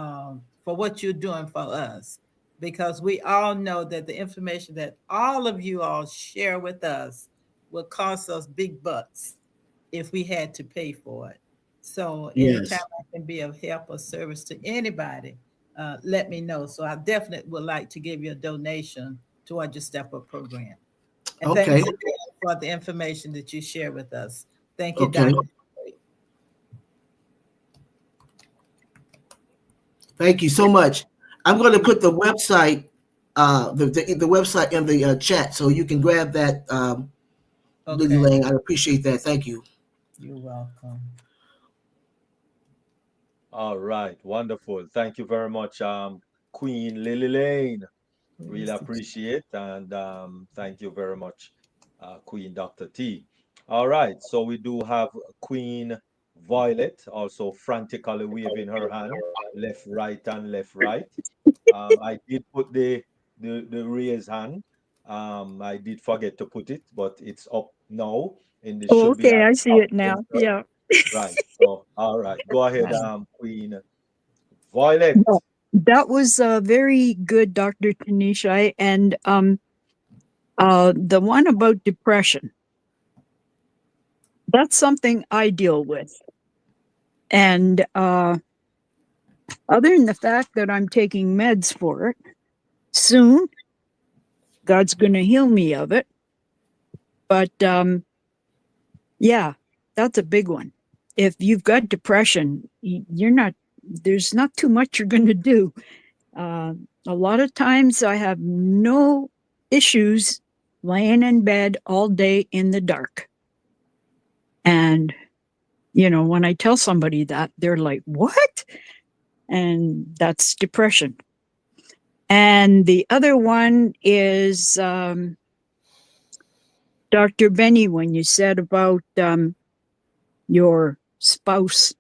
what you're doing for us, because we all know that the information that all of you all share with us will cost us big bucks if we had to pay for it. So anytime Yes. I can be of help or service to anybody, let me know. So I definitely would like to give you a donation toward your Step Up program. And Okay. thanks again for the information that you share with us. Thank you, Okay. Dr. Thank you so much. I'm going to put the website, the website in the chat, so you can grab that, Lily Okay, Lane. I appreciate that. Thank you. you're welcome. All right, wonderful. Thank you very much, Queen Lily Lane. Where Really is the appreciate and thank you very much, Queen Dr. T. All right, so we do have Queen Violet also frantically waving her hand left, right, and left, right. I did put the raise hand. I did forget to put it, but it's up now, and it Oh, should be okay, at I the see top it now. center. Yeah. Right. So, all right. Go ahead, Queen Violet. Well, that was very good, Dr. Tunishai. And the one about depression, that's something I deal with. And other than the fact that I'm taking meds for it, soon God's going to heal me of it. But yeah, that's a big one. If you've got depression, you're not, there's not too much you're going to do. A lot of times I have no issues laying in bed all day in the dark. And, you know, when I tell somebody that, they're like, what? And that's depression. And the other one is Dr. Benny, when you said about your spouse.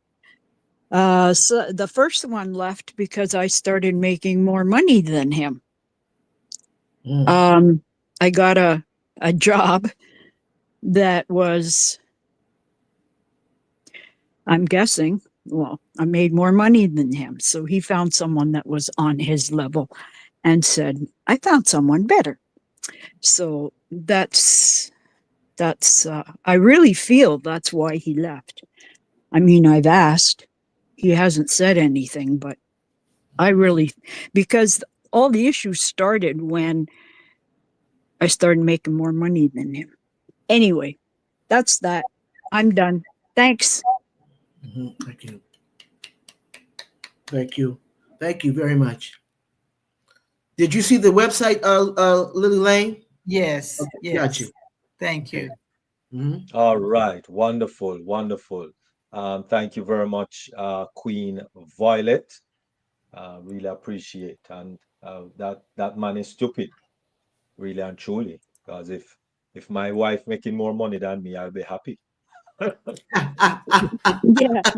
So the first one left because I started making more money than him. I got a job that was, I'm guessing, well, I made more money than him. So he found someone that was on his level and said, I found someone better. So that's I really feel that's why he left. I mean, I've asked, he hasn't said anything, but I really, because all the issues started when I started making more money than him. Anyway, that's that. I'm done. Thanks. Thank you. Thank you. Thank you very much. Did you see the website, Lily Lane? Yes, Okay, yes. got you. Thank you. All right. Wonderful. Wonderful. Thank you very much, Queen Violet. Really appreciate. And that man is stupid, really and truly. Because if my wife making more money than me, I'll be happy. Yeah,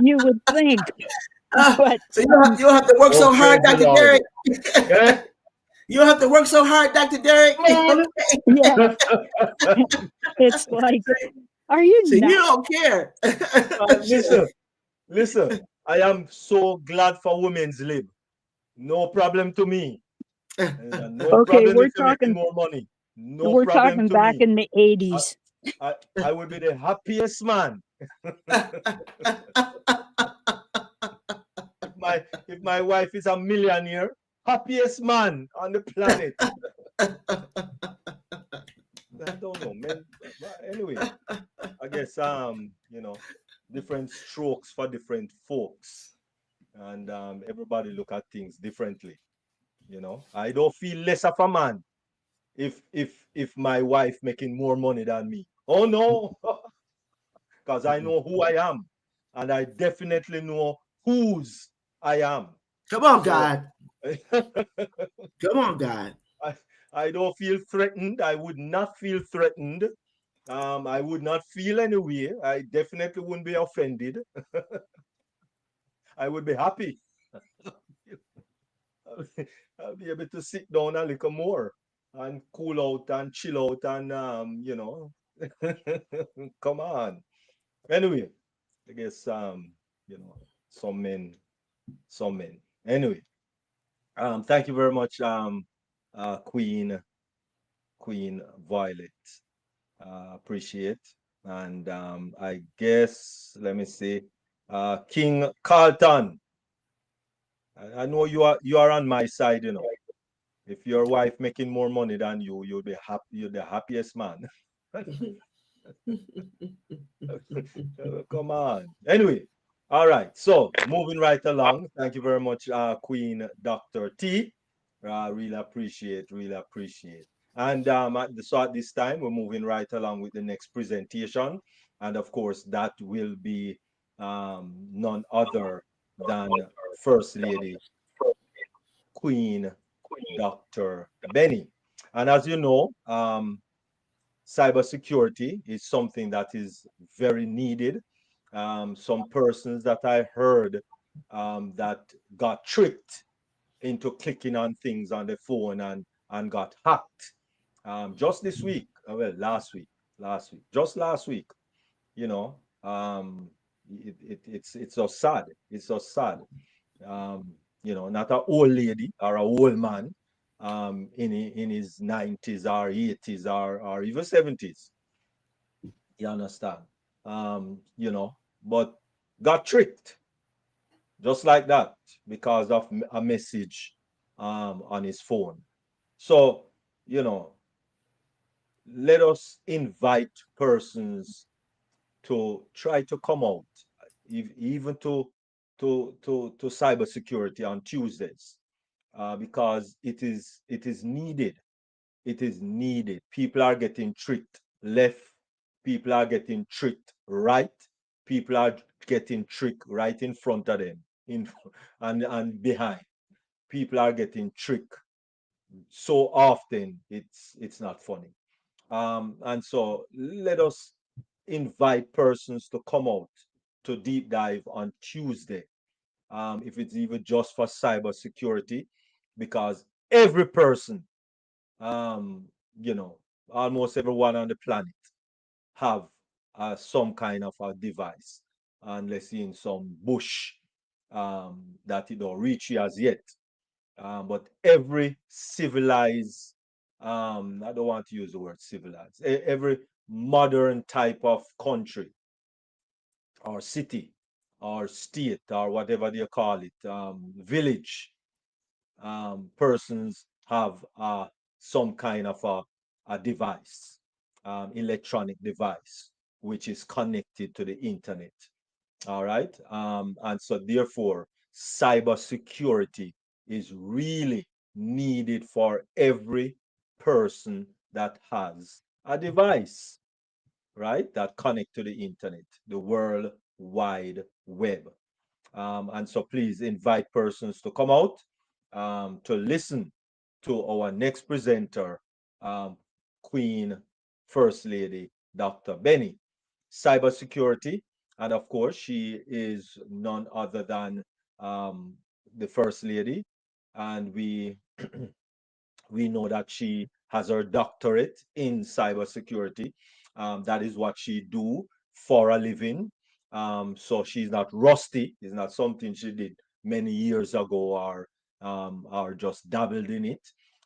you would think. But So you don't have to work so Oh, hard, praise the Dr. Lord. Derek. Yeah? You don't have to work so hard, Dr. Derek. Man. yeah, it's like, are you So you nuts? don't care. Listen. I am so glad for women's lib. No problem to me. No Okay, problem if you're making more money. No we're problem talking to back me. in the 80s. I will be the happiest man if my wife is a millionaire, happiest man on the planet. I don't know, man. But anyway, I guess different strokes for different folks, and everybody look at things differently. I don't feel less of a man if my wife making more money than me. Oh no, because I know who I am, and I definitely know whose I am. Come on, So God. Come on, God. I don't feel threatened. I would not feel threatened. I would not feel any way. I definitely wouldn't be offended. I would be happy. I'll be able to sit down a little more and cool out and chill out and come on. Anyway, I guess some men, some men. Anyway, thank you very much, Queen Violet. Appreciate. And I guess let me see, King Carlton. I know you are on my side. If your wife making more money than you, you'll be happy. You're the happiest man. Come on. Anyway, all right. So moving right along. Thank you very much, Queen Dr. T. Really appreciate. Really appreciate. And at this time, we're moving right along with the next presentation, and of course, that will be none other than First Lady Queen Dr. Benny. And as you know, cybersecurity is something that is very needed. Some persons that I heard that got tricked into clicking on things on the phone and got hacked. Just this week, well, last week, just last week, you know, um, It's so sad. It's so sad. Um, not a old lady or a old man in his 90s or 80s or even 70s. You understand? But got tricked just like that because of a message on his phone. So, you know, let us invite persons to try to come out, even to cybersecurity on Tuesdays, because it is needed. It is needed. People are getting tricked left. People are getting tricked right. People are getting tricked right in front of them, in and behind. People are getting tricked so often. It's not funny. And so let us invite persons to come out to deep dive on Tuesday, if it's even just for cybersecurity, because every person, um, you know, almost everyone on the planet have some kind of a device, unless in some bush that it don't reach you as yet. But every civilized, I don't want to use the word civilized, every modern type of country or city or state or whatever they call it, village, persons have some kind of a device, electronic device, which is connected to the internet. All right. And so, therefore, cybersecurity is really needed for every person that has a device, right, that connect to the internet, the world wide web. And so please invite persons to come out, to listen to our next presenter, um, Queen First Lady Dr. Benny. Cybersecurity, and of course, she is none other than um, the First Lady, and we know that she has her doctorate in cybersecurity. That is what she do for a living. So she's not rusty. It's not something she did many years ago or just dabbled in it.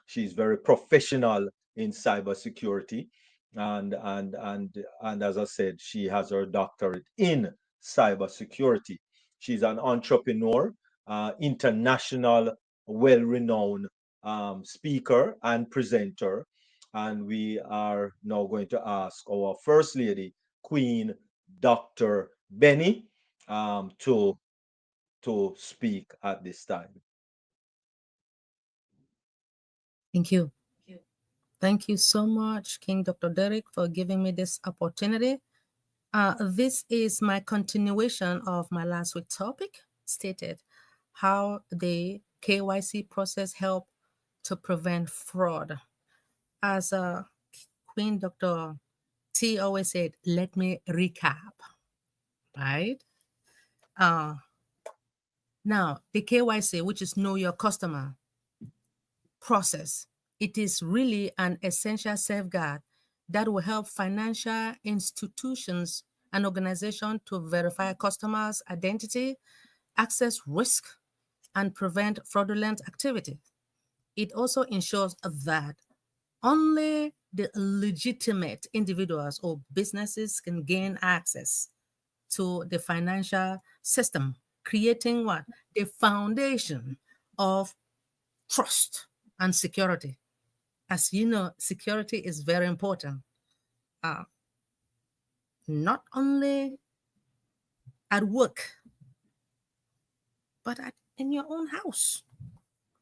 She's very professional in cybersecurity, and as I said, she has her doctorate in cybersecurity. She's an entrepreneur, international, well-renowned speaker and presenter. And we are now going to ask our First Lady, Queen Dr. Benny, to speak at this time. Thank you. Thank you so much, King Dr. Derek, for giving me this opportunity. This is my continuation of my last week topic, stated how the KYC process help to prevent fraud. As Queen Dr. T always said, let me recap, right? Uh, Now, the KYC, which is know your customer process, it is really an essential safeguard that will help financial institutions and organizations to verify customers' identity, access risk, and prevent fraudulent activity. It also ensures that only the legitimate individuals or businesses can gain access to the financial system, creating what? The foundation of trust and security. As you know, security is very important, uh, not only at work, but in your own house.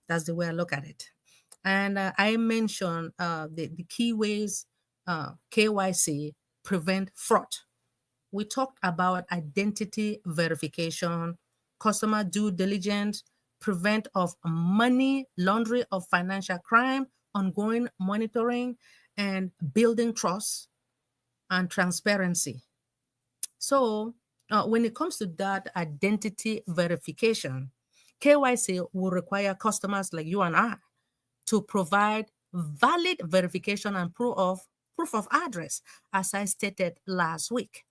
That's the way I look at it. And I mentioned the key ways KYC prevent fraud. We talked about identity verification, customer due diligence, prevent of money laundering of financial crime, ongoing monitoring, and building trust and transparency. So when it comes to that identity verification, KYC will require customers like you and I to provide valid verification and proof of address, as I stated last week.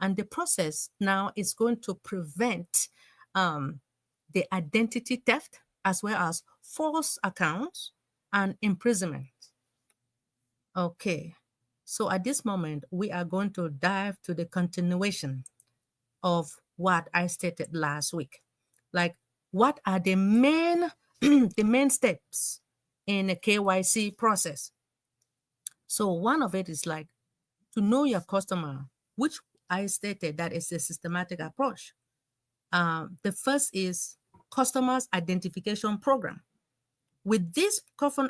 And the process now is going to prevent the identity theft as well as false accounts and imprisonment. Okay, so at this moment, we are going to dive to the continuation of what I stated last week. Like, what are the main the main steps in a KYC process? So one of it is like to know your customer, which I stated that is a systematic approach. The first is customers identification program. With this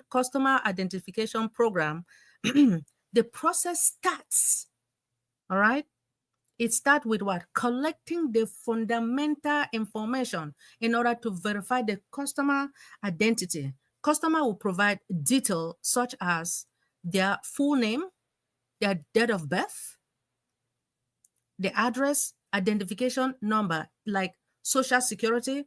customer identification program, the process starts, all right? It starts with what? Collecting the fundamental information in order to verify the customer identity. Customer will provide details such as their full name, their date of birth, the address, identification number, like social security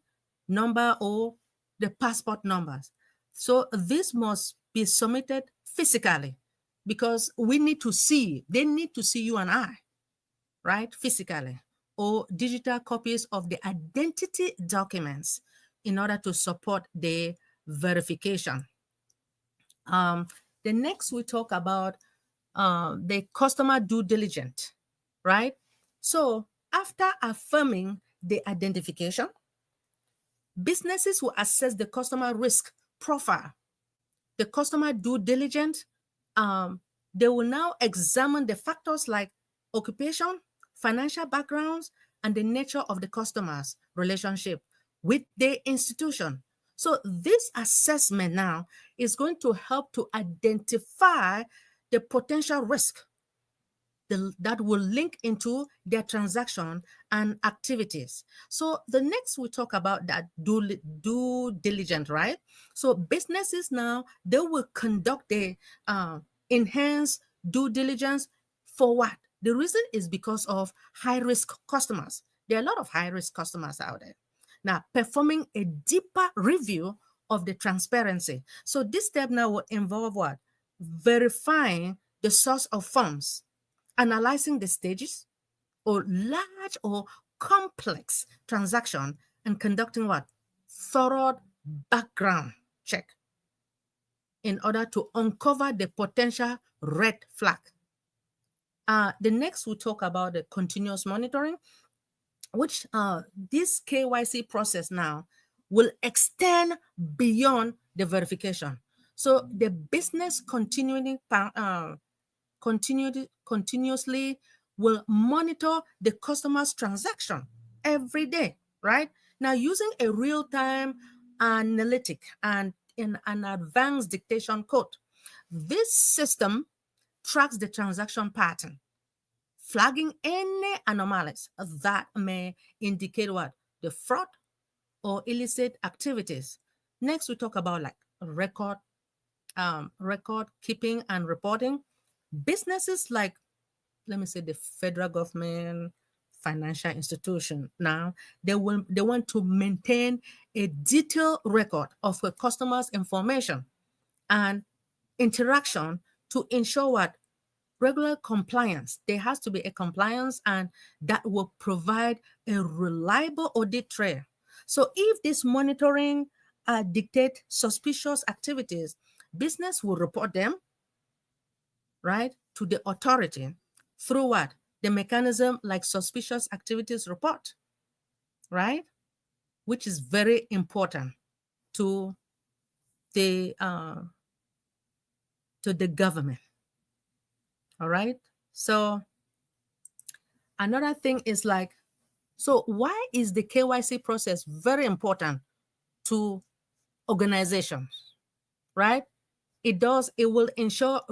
number or the passport numbers. So this must be submitted physically because we need to see, they need to see you and I, right? Physically, or digital copies of the identity documents in order to support the verification. The next we talk about the customer due diligence, right? So after affirming the identification, businesses will assess the customer risk profile, the customer due diligence. They will now examine the factors like occupation, financial backgrounds, and the nature of the customer's relationship with the institution. So this assessment now is going to help to identify the potential risk that will link into their transaction and activities. So the next we talk about that due diligence, right? So businesses now, they will conduct the enhanced due diligence for what? The reason is because of high-risk customers. There are a lot of high-risk customers out there. Now, performing a deeper review of the transparency. So this step now will involve what? Verifying the source of funds, analyzing the stages or large or complex transaction, and conducting what? Thorough background check in order to uncover the potential red flag. The next we'll talk about the continuous monitoring, which this KYC process now will extend beyond the verification. So the business continuously will monitor the customer's transaction every day, right? Now, using a real-time analytic and in an advanced dictation code, this system tracks the transaction pattern, flagging any anomalies that may indicate what? The fraud or illicit activities. Next, we talk about like record keeping and reporting. Businesses like, let me say, the federal government, financial institution, now they want to maintain a detailed record of a customer's information and interaction to ensure what? Regular compliance. There has to be a compliance, and that will provide a reliable audit trail. So if this monitoring dictate suspicious activities, business will report them, right, to the authority through what? The mechanism like suspicious activities report, right? Which is very important to the government. All right. So another thing is like, so why is the KYC process very important to organizations, right? It will ensure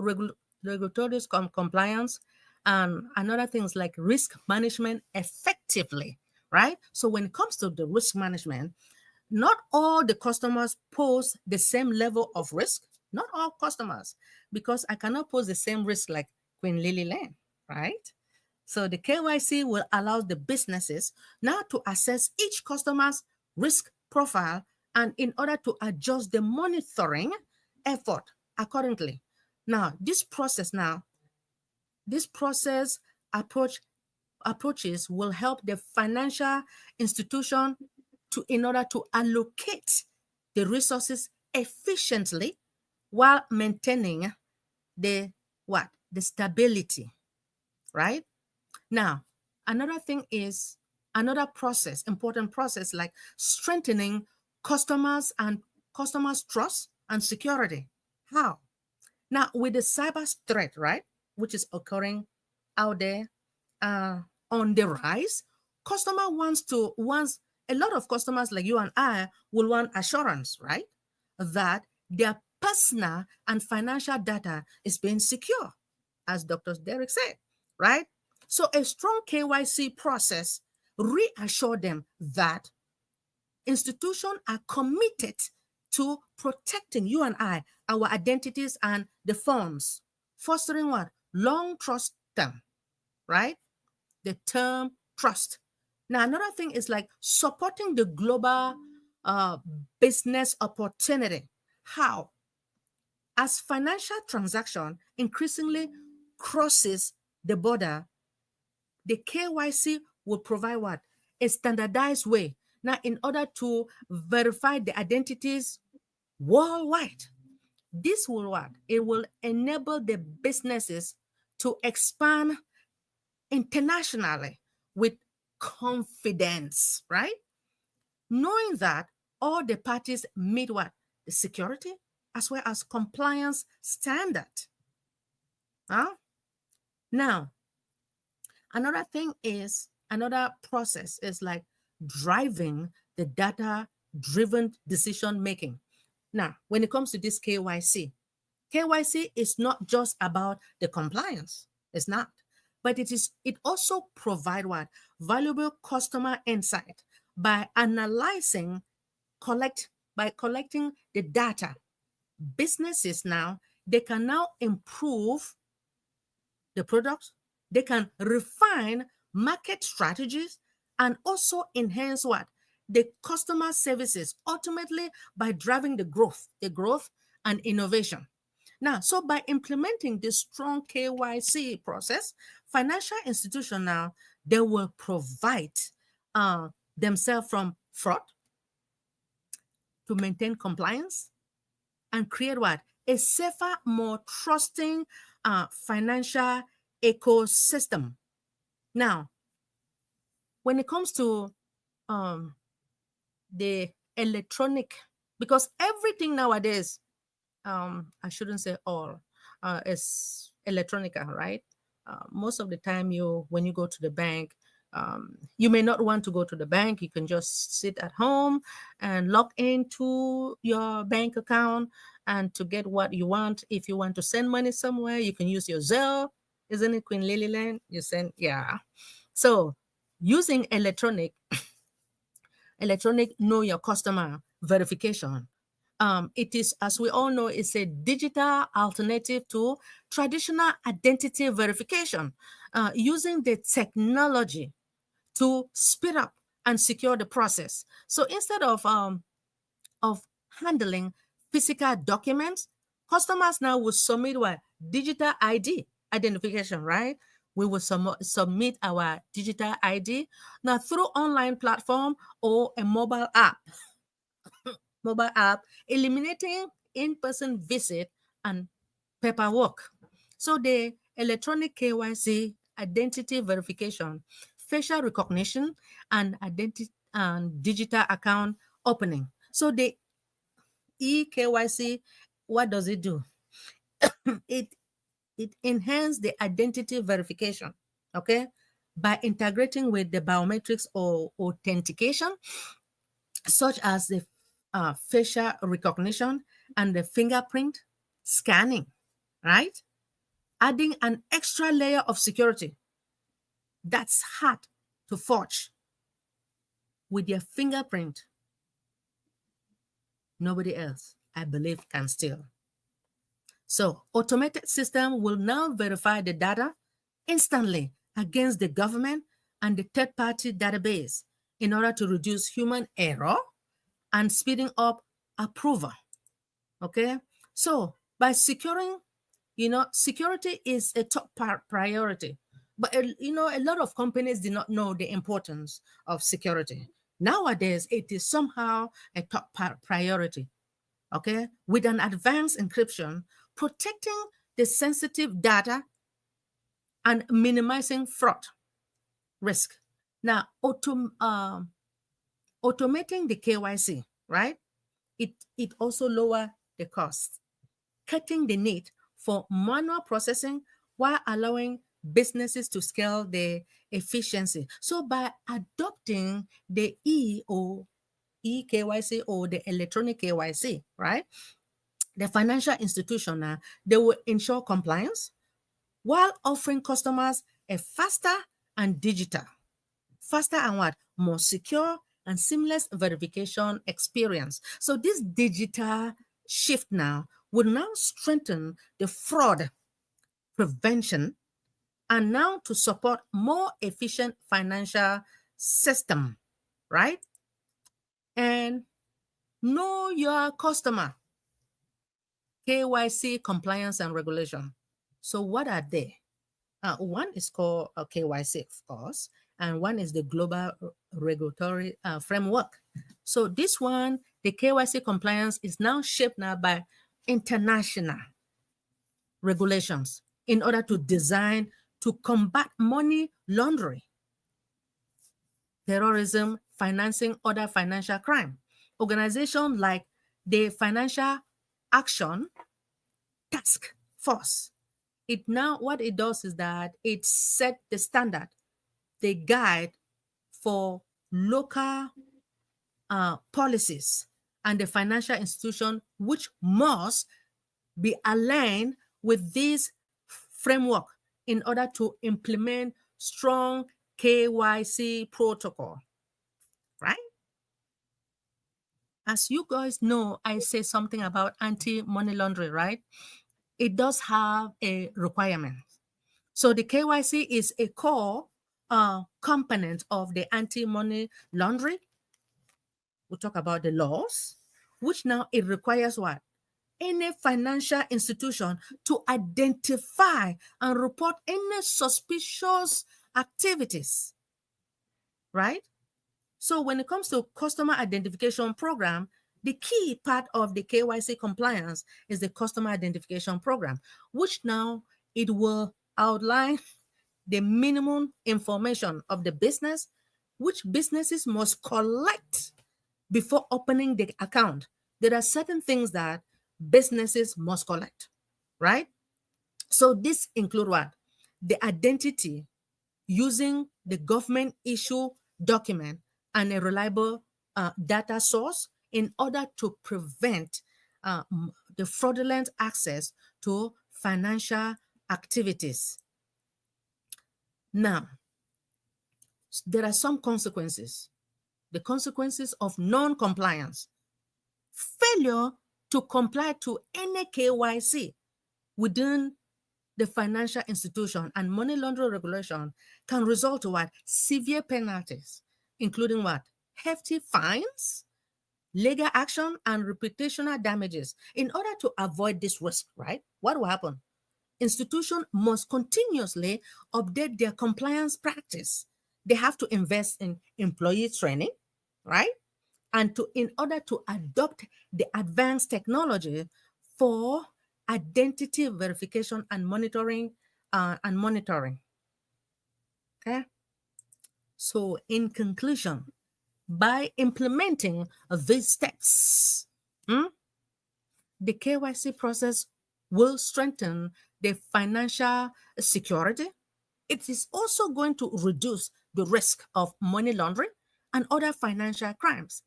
regulatory compliance and another things like risk management effectively, right? So when it comes to the risk management, not all the customers pose the same level of risk, not all customers, because I cannot pose the same risk like Queen Lily Lane, right? So the KYC will allow the businesses now to assess each customer's risk profile and in order to adjust the monitoring effort accordingly. Now, this process approach approaches will help the financial institution in order to allocate the resources efficiently while maintaining the what? The stability, right? Now, another thing is another process, important process like strengthening customers' trust and security. How? Now, with the cyber threat, right, which is occurring out there uh, on the rise, wants a lot of customers like you and I will want assurance, right, that their personal and financial data is being secure, as Dr. Derek said, right? So a strong KYC process reassure them that institutions are committed to protecting you and I, our identities and the funds, fostering what? Long trust term, right? The term trust. Now, another thing is like supporting the global uh, business opportunity. How? As financial transaction increasingly crosses the border, the KYC will provide what? A standardized way. Now, in order to verify the identities worldwide, this will what? It will enable the businesses to expand internationally with confidence, right? Knowing that all the parties meet what? The security as well as compliance standard. Huh? Now, another process is like driving the data driven decision making. Now, when it comes to this KYC is not just about the compliance. It's not. But it also provide what? Valuable customer insight by collecting the data. Businesses now, they can now improve the products, they can refine market strategies and also enhance what? The customer services, ultimately by driving the growth and innovation. Now, so by implementing this strong KYC process, financial institutions now, they will provide themselves from fraud to maintain compliance and create what? A safer, more trusting financial ecosystem. Now, when it comes to the electronic, because everything nowadays, I shouldn't say all, is electronica, right? Most of the time, when you go to the bank, you may not want to go to the bank. You can just sit at home and log into your bank account and to get what you want. If you want to send money somewhere, you can use your Zelle. Isn't it Queen Lilyland? You send, yeah. So using electronic know your customer verification. It is, as we all know, it's a digital alternative to traditional identity verification, using the technology to speed up and secure the process. So instead of handling physical documents, customers now will submit what? Digital ID identification, right? We will submit our digital ID now through online platform or a mobile app, eliminating in-person visit and paperwork. So the electronic KYC, identity verification, facial recognition, and identity and digital account opening. So the eKYC, what does it do? it it enhances the identity verification, okay, by integrating with the biometrics or authentication, such as the facial recognition and the fingerprint scanning, right? Adding an extra layer of security that's hard to forge. With your fingerprint, nobody else, I believe, can steal. So automated system will now verify the data instantly against the government and the third-party database in order to reduce human error and speeding up approval. Okay, so by securing, security is a top priority But a lot of companies did not know the importance of security. Nowadays, it is somehow a top priority. Okay, with an advanced encryption, protecting the sensitive data and minimizing fraud risk. Now, automating the KYC, right? It also lower the cost, cutting the need for manual processing while allowing businesses to scale the efficiency. So by adopting the eKYC or the electronic KYC, right? The financial institution they will ensure compliance while offering customers a faster and what? More secure and seamless verification experience. So this digital shift now will now strengthen the fraud prevention and now to support more efficient financial system, right? And know your customer, KYC compliance and regulation. So what are they? One is called KYC, of course, and one is the global regulatory framework. So this one, the KYC compliance is now shaped now by international regulations in order to design to combat money laundering, terrorism, financing, other financial crime. Organizations like the Financial Action Task Force, it now what it does is that it set the standard, the guide for local policies and the financial institution which must be aligned with this framework in order to implement strong KYC protocol, right? As you guys know, I say something about anti-money laundering, right? It does have a requirement. So the KYC is a core component of the anti-money laundering. We'll talk about the laws, which now it requires what? Any financial institution to identify and report any suspicious activities, right? So when it comes to customer identification program, the key part of the KYC compliance is the customer identification program, which now it will outline the minimum information of the business, which businesses must collect before opening the account. There are certain things that businesses must collect, right? So this include what? The identity using the government issue document and a reliable data source in order to prevent the fraudulent access to financial activities. Now, there are some consequences. The consequences of non-compliance. Failure to comply to any KYC within the financial institution and money laundering regulation can result to what? Severe penalties, including what? Hefty fines, legal action, and reputational damages. In order to avoid this risk, right? What will happen? Institutions must continuously update their compliance practice. They have to invest in employee training, right? And in order to adopt the advanced technology for identity verification and monitoring. Okay. So in conclusion, by implementing these steps, the KYC process will strengthen the financial security. It is also going to reduce the risk of money laundering and other financial crimes.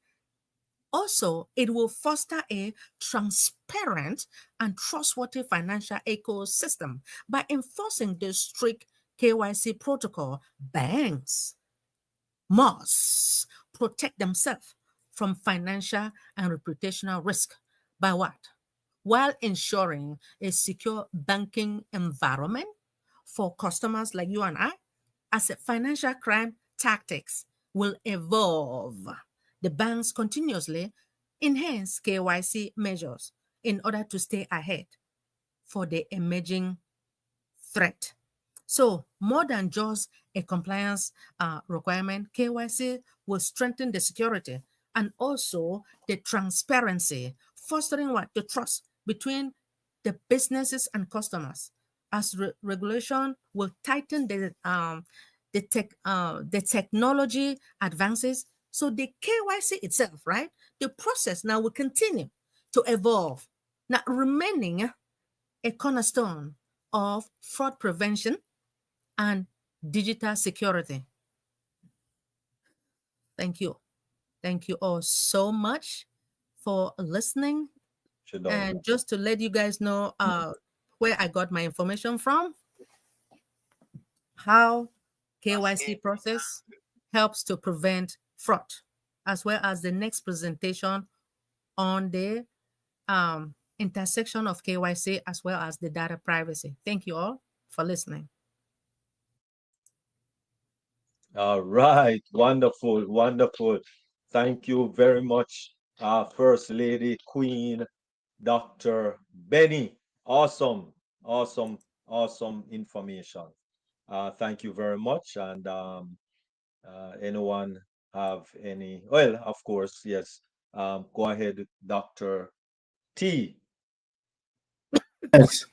Also, it will foster a transparent and trustworthy financial ecosystem by enforcing the strict KYC protocol. Banks must protect themselves from financial and reputational risk by what? While ensuring a secure banking environment for customers like you and I, as a financial crime tactics will evolve. The banks continuously enhance KYC measures in order to stay ahead for the emerging threat. So more than just a compliance requirement, KYC will strengthen the security and also the transparency, fostering what? The trust between the businesses and customers. As regulation will tighten the technology advances, so the KYC itself, right? The process now will continue to evolve, now remaining a cornerstone of fraud prevention and digital security. Thank you. Thank you all so much for listening. And just to let you guys know where I got my information from, how KYC process helps to prevent fraud, as well as the next presentation on the intersection of KYC as well as the data privacy. Thank you all for listening. All right, wonderful, wonderful. Thank you very much, First Lady, Queen, Dr. Benny. Awesome, awesome, awesome information. Thank you very much. And anyone have any? Well, of course, yes. Go ahead, Dr. T. Yes.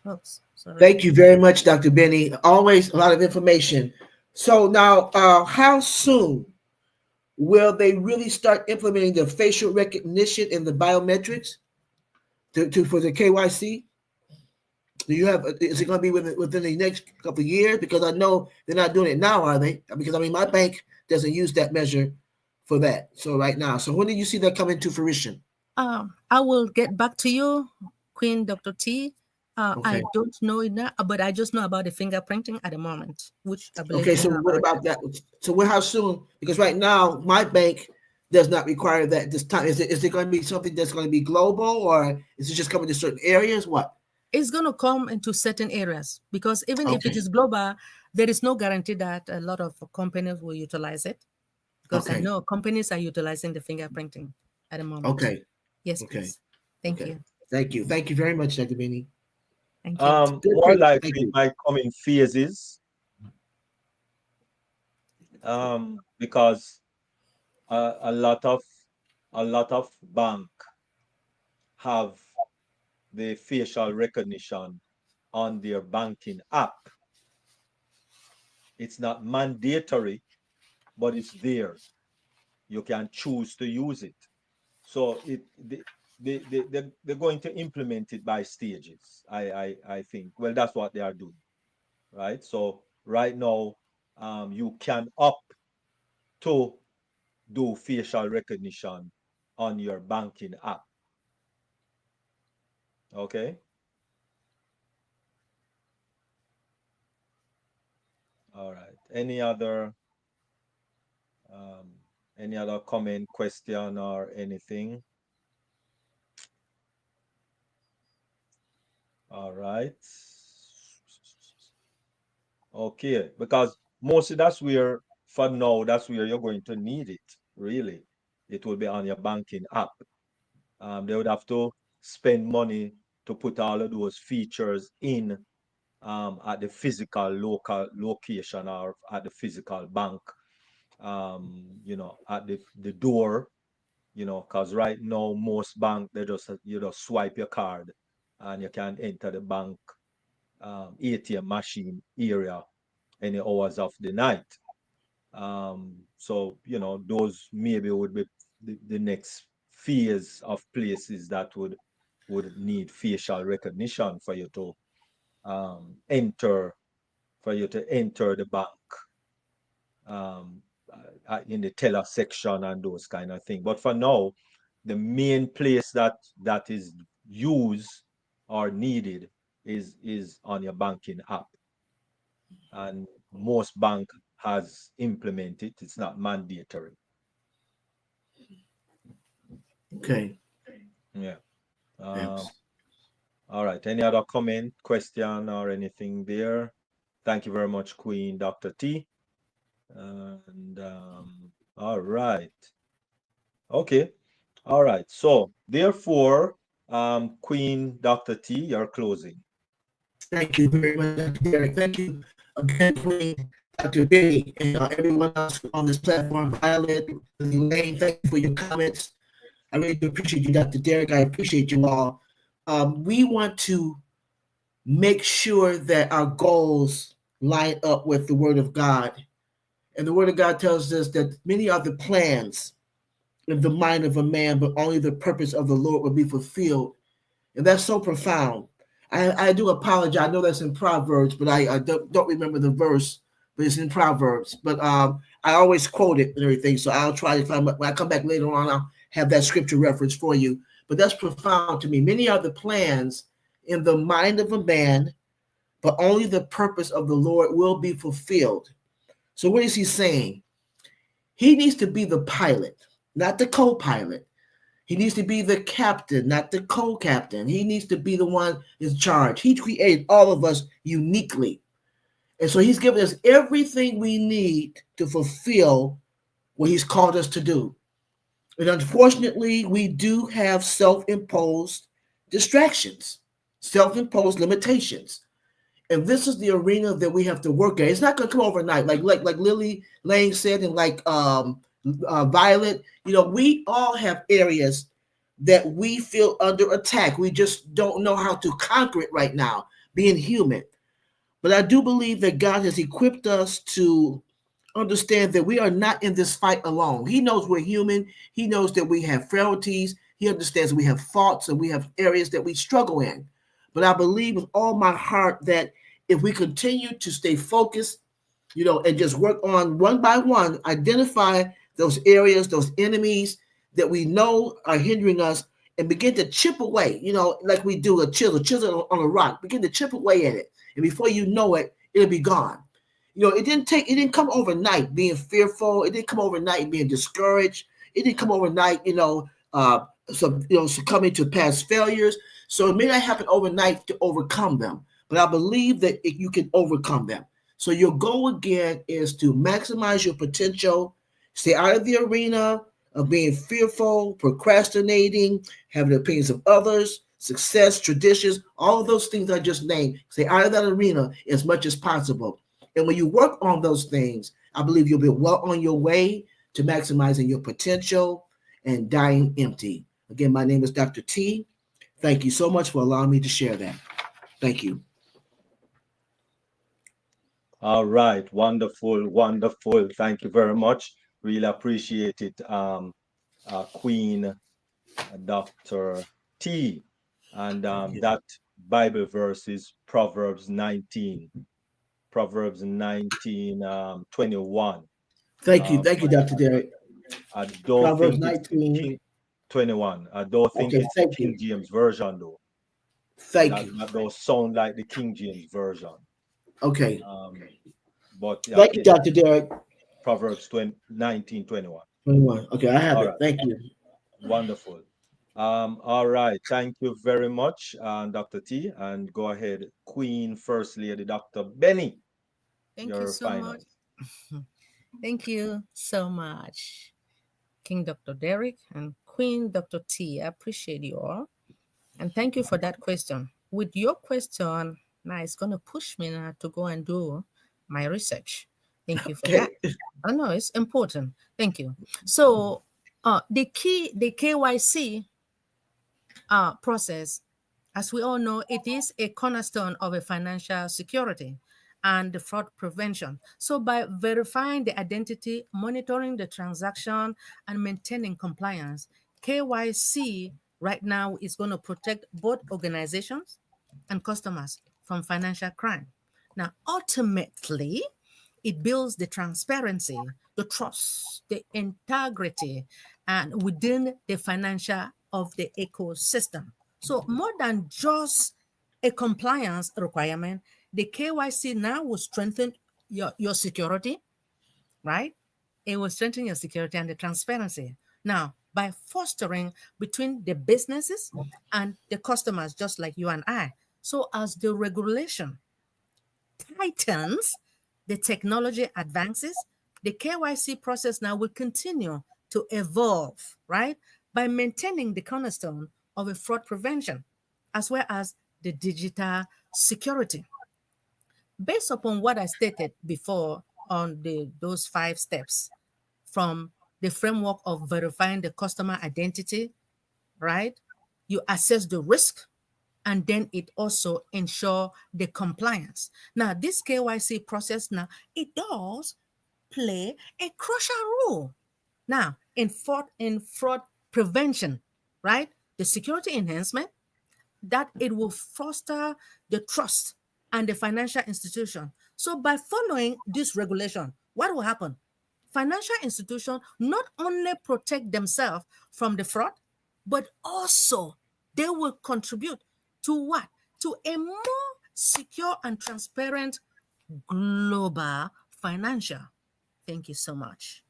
Oops, sorry. Thank you very much, Dr. Benny. Always a lot of information. So now, how soon will they really start implementing the facial recognition and the biometrics for the KYC? Do you have? Is it going to be within the next couple of years? Because I know they're not doing it now, are they? Because I mean, my bank doesn't use that measure for that. So right now, so when do you see that coming to fruition? I will get back to you, Queen Dr. T. Okay. I don't know it now, but I just know about the fingerprinting at the moment, which I believe. Okay, so what about that? So how soon? Because right now, my bank does not require that this time. Is it going to be something that's going to be global, or is it just coming to certain areas? What? It's going to come into certain areas, because even if it Okay. is global, there is no guarantee that a lot of companies will utilize it, because I Okay. know companies are utilizing the fingerprinting at the moment. Okay. Yes, Okay. please. Thank Okay. you. Thank you. Thank you very much, Dr. Benny. Thank you. More Thank likely it you. might come in phases, because a lot of bank have the facial recognition on their banking app. It's not mandatory, but it's there. You can choose to use it. So they're going to implement it by stages. I think. Well, that's what they are doing, right? So right now, you can opt to do facial recognition on your banking app. Okay. All right. Um, any other comment, question, or anything? All right. Okay, because mostly that's where, for now, that's where you're going to need it, really. It will be on your banking app. They would have to spend money to put all of those features in at the physical local location or at the physical bank, at the door, because right now most bank they just swipe your card and you can enter the bank ATM machine area any hours of the night. So those maybe would be the next phase of places that would need facial recognition for you to enter the bank, um, in the teller section and those kind of things. But for now, the main place that is used or needed is on your banking app, and most bank has implemented. It's not mandatory. Okay. Yeah. Thanks. All right. Any other comment, question, or anything there? Thank you very much, Queen Dr. T. And all right. Okay. All right. So therefore, Queen Dr. T, you're closing. Thank you very much, Dr. Derek. Thank you again, Queen, Dr. Benny, and everyone else on this platform, Violet, Elaine, thank you for your comments. I really do appreciate you, Dr. Derek. I appreciate you all. We want to make sure that our goals line up with the Word of God. And the Word of God tells us that many are the plans in the mind of a man, but only the purpose of the Lord will be fulfilled. And that's so profound. I do apologize. I know that's in Proverbs, but I don't remember the verse, but it's in Proverbs. But I always quote it and everything, so I'll try to, when I come back later on, I'll have that scripture reference for you. But that's profound to me. Many are the plans in the mind of a man, but only the purpose of the Lord will be fulfilled. So what is he saying? He needs to be the pilot, not the co-pilot. He needs to be the captain, not the co-captain. He needs to be the one in charge. He created all of us uniquely. And so he's given us everything we need to fulfill what he's called us to do. And unfortunately, we do have self-imposed distractions, self-imposed limitations. And this is the arena that we have to work at. It's not going to come overnight. Like Lily Lang said, and like Violet, we all have areas that we feel under attack. We just don't know how to conquer it right now, being human. But I do believe that God has equipped us to understand that we are not in this fight alone. He knows we're human. He knows that we have frailties. He understands we have faults and we have areas that we struggle in. But I believe with all my heart that if we continue to stay focused, and just work on one by one, identify those areas, those enemies that we know are hindering us, and begin to chip away, like we do a chisel on a rock, begin to chip away at it. And before you know it, it'll be gone. It didn't come overnight being fearful. It didn't come overnight being discouraged. It didn't come overnight, succumbing to past failures. So it may not happen overnight to overcome them, but I believe that you can overcome them. So your goal again is to maximize your potential, stay out of the arena of being fearful, procrastinating, having opinions of others, success, traditions, all of those things I just named. Stay out of that arena as much as possible. And when you work on those things, I believe you'll be well on your way to maximizing your potential and dying empty. Again, my name is Dr. T. Thank you so much for allowing me to share that. Thank you. All right, wonderful, wonderful. Thank you very much. Really appreciate it, Queen Dr. T. And that Bible verse is Proverbs 19, 21. Thank you, Dr. Derek. I don't Proverbs think it's the 19. 21. I don't think Okay, it's the thank King you. James version though. Thank you. That don't sound like the King James version. Okay. But Thank you, Dr. Derek. Proverbs 19, 21. 21. Okay, I have All it. right. Thank you. Wonderful. All right. Thank you very much, Dr. T. And go ahead, Queen First Lady, Dr. Benny. Thank you Your so final. much. Thank you so much, King Dr. Derek and Queen Dr. T. I appreciate you all. And thank you for that question. With your question, now it's going to push me now to go and do my research. Thank you for that. I know it's important. Thank you. So, the KYC process, as we all know, it is a cornerstone of a financial security and the fraud prevention. So by verifying the identity, monitoring the transaction, and maintaining compliance, KYC right now is going to protect both organizations and customers from financial crime. Now, ultimately, it builds the transparency, the trust, the integrity, and within the financial of the ecosystem. So more than just a compliance requirement, the KYC now will strengthen your security, right? It will strengthen your security and the transparency. Now, by fostering between the businesses and the customers, just like you and I. So as the regulation tightens, the technology advances, the KYC process now will continue to evolve, right? By maintaining the cornerstone of a fraud prevention, as well as the digital security. based upon what I stated before on those 5 steps from the framework of verifying the customer identity, right? You assess the risk, and then it also ensure the compliance. Now, this KYC process now, it does play a crucial role. Now, in fraud prevention, right? The security enhancement, that it will foster the trust and the financial institution. So by following this regulation, what will happen? Financial institutions not only protect themselves from the fraud, but also they will contribute to what? To a more secure and transparent global financial. Thank you so much.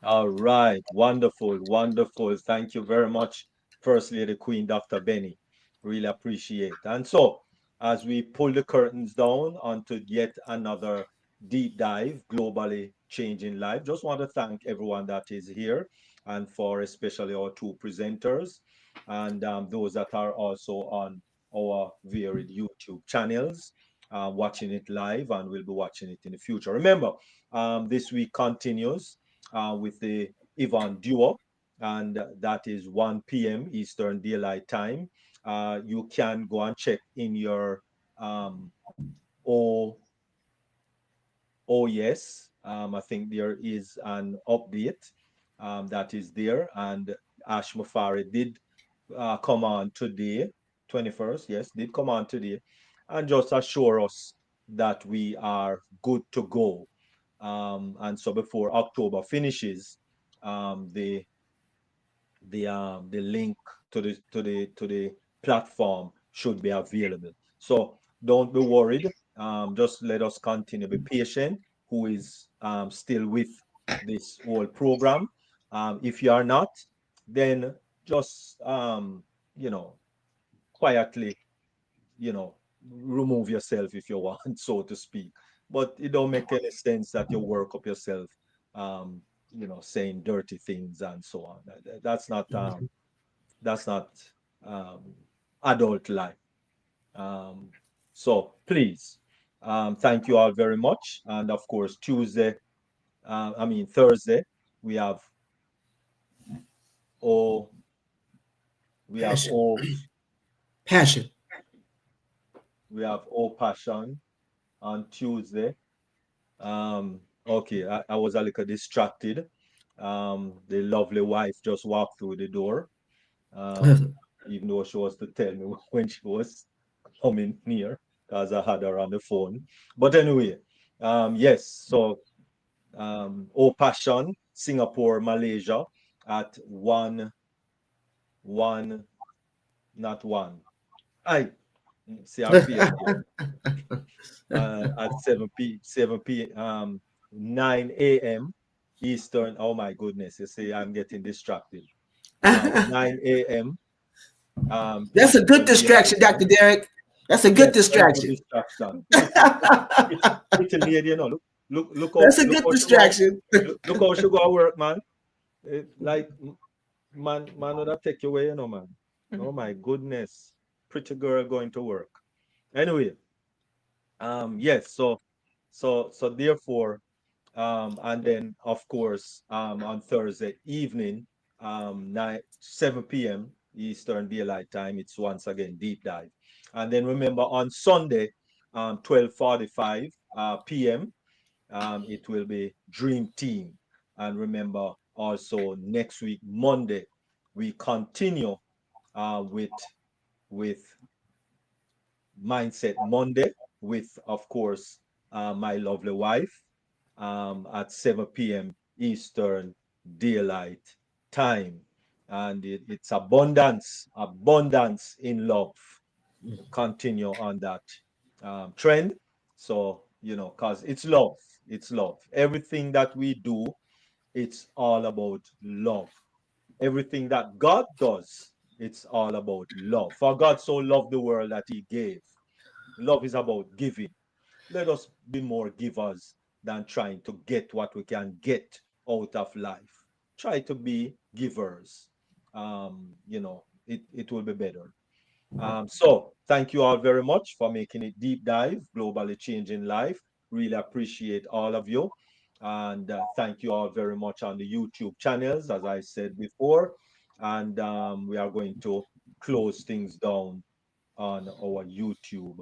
All right. Wonderful. Wonderful. Thank you very much, First Lady Queen Dr. Benny. Really appreciate. And so, as we pull the curtains down onto yet another deep dive, globally changing life, just want to thank everyone that is here and for especially our 2 presenters and those that are also on our varied YouTube channels, watching it live and will be watching it in the future. Remember, this week continues with the Yvonne Duo, and that is 1 p.m. Eastern Daylight Time. You can go and check in your oh oh yes. I think there is an update that is there, and Ash Mufari did come on today, 21st, yes, did come on today, and just assure us that we are good to go. And so before October finishes, the the link to the platform should be available. So don't be worried. Just let us continue. Be patient. Who is still with this whole program? If you are not, then just you know quietly remove yourself if you want, so to speak. But it don't make any sense that you work up yourself, um, saying dirty things and so on. That's not um, adult life. Um, so please, thank you all very much. And of course, Thursday, we have oh we have Passion. oh Passion. we have oh passion on Tuesday. Okay, I was a little distracted. The lovely wife just walked through the door, even though she was to tell me when she was coming near, because I had her on the phone. But anyway, yes, so Oh Passion, Singapore, Malaysia at one, not one. I see our face there. At 9 a.m. Eastern. Oh my goodness, you see, I'm getting distracted. 9 a.m. That's a good Eastern Daylight distraction, Dr. Time. Derek. That's a good Yes, very good distraction. distraction. That's Pretty lady, look how a good distraction. look how she go to work, man. Like man would have take you away, man. Oh my goodness. Pretty girl going to work. Anyway, yes, so therefore, and then of course, on Thursday evening, 7 p.m. Eastern Daylight Time, it's once again deep dive. And then remember on Sunday, 12:45 p.m., it will be Dream Team. And remember also next week, Monday, we continue with Mindset Monday with, of course, my lovely wife at 7 p.m. Eastern Daylight Time. And it's abundance in love. Continue on that trend. So, because it's love. It's love. Everything that we do, it's all about love. Everything that God does, it's all about love. For God so loved the world that he gave. Love is about giving. Let us be more givers than trying to get what we can get out of life. Try to be givers. It will be better. So thank you all very much for making it deep dive, globally changing life. Really appreciate all of you. And thank you all very much on the YouTube channels, as I said before. And we are going to close things down on our YouTube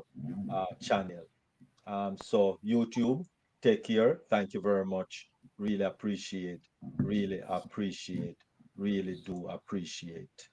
channel. So YouTube, take care. Thank you very much. Really appreciate, really appreciate, really do appreciate.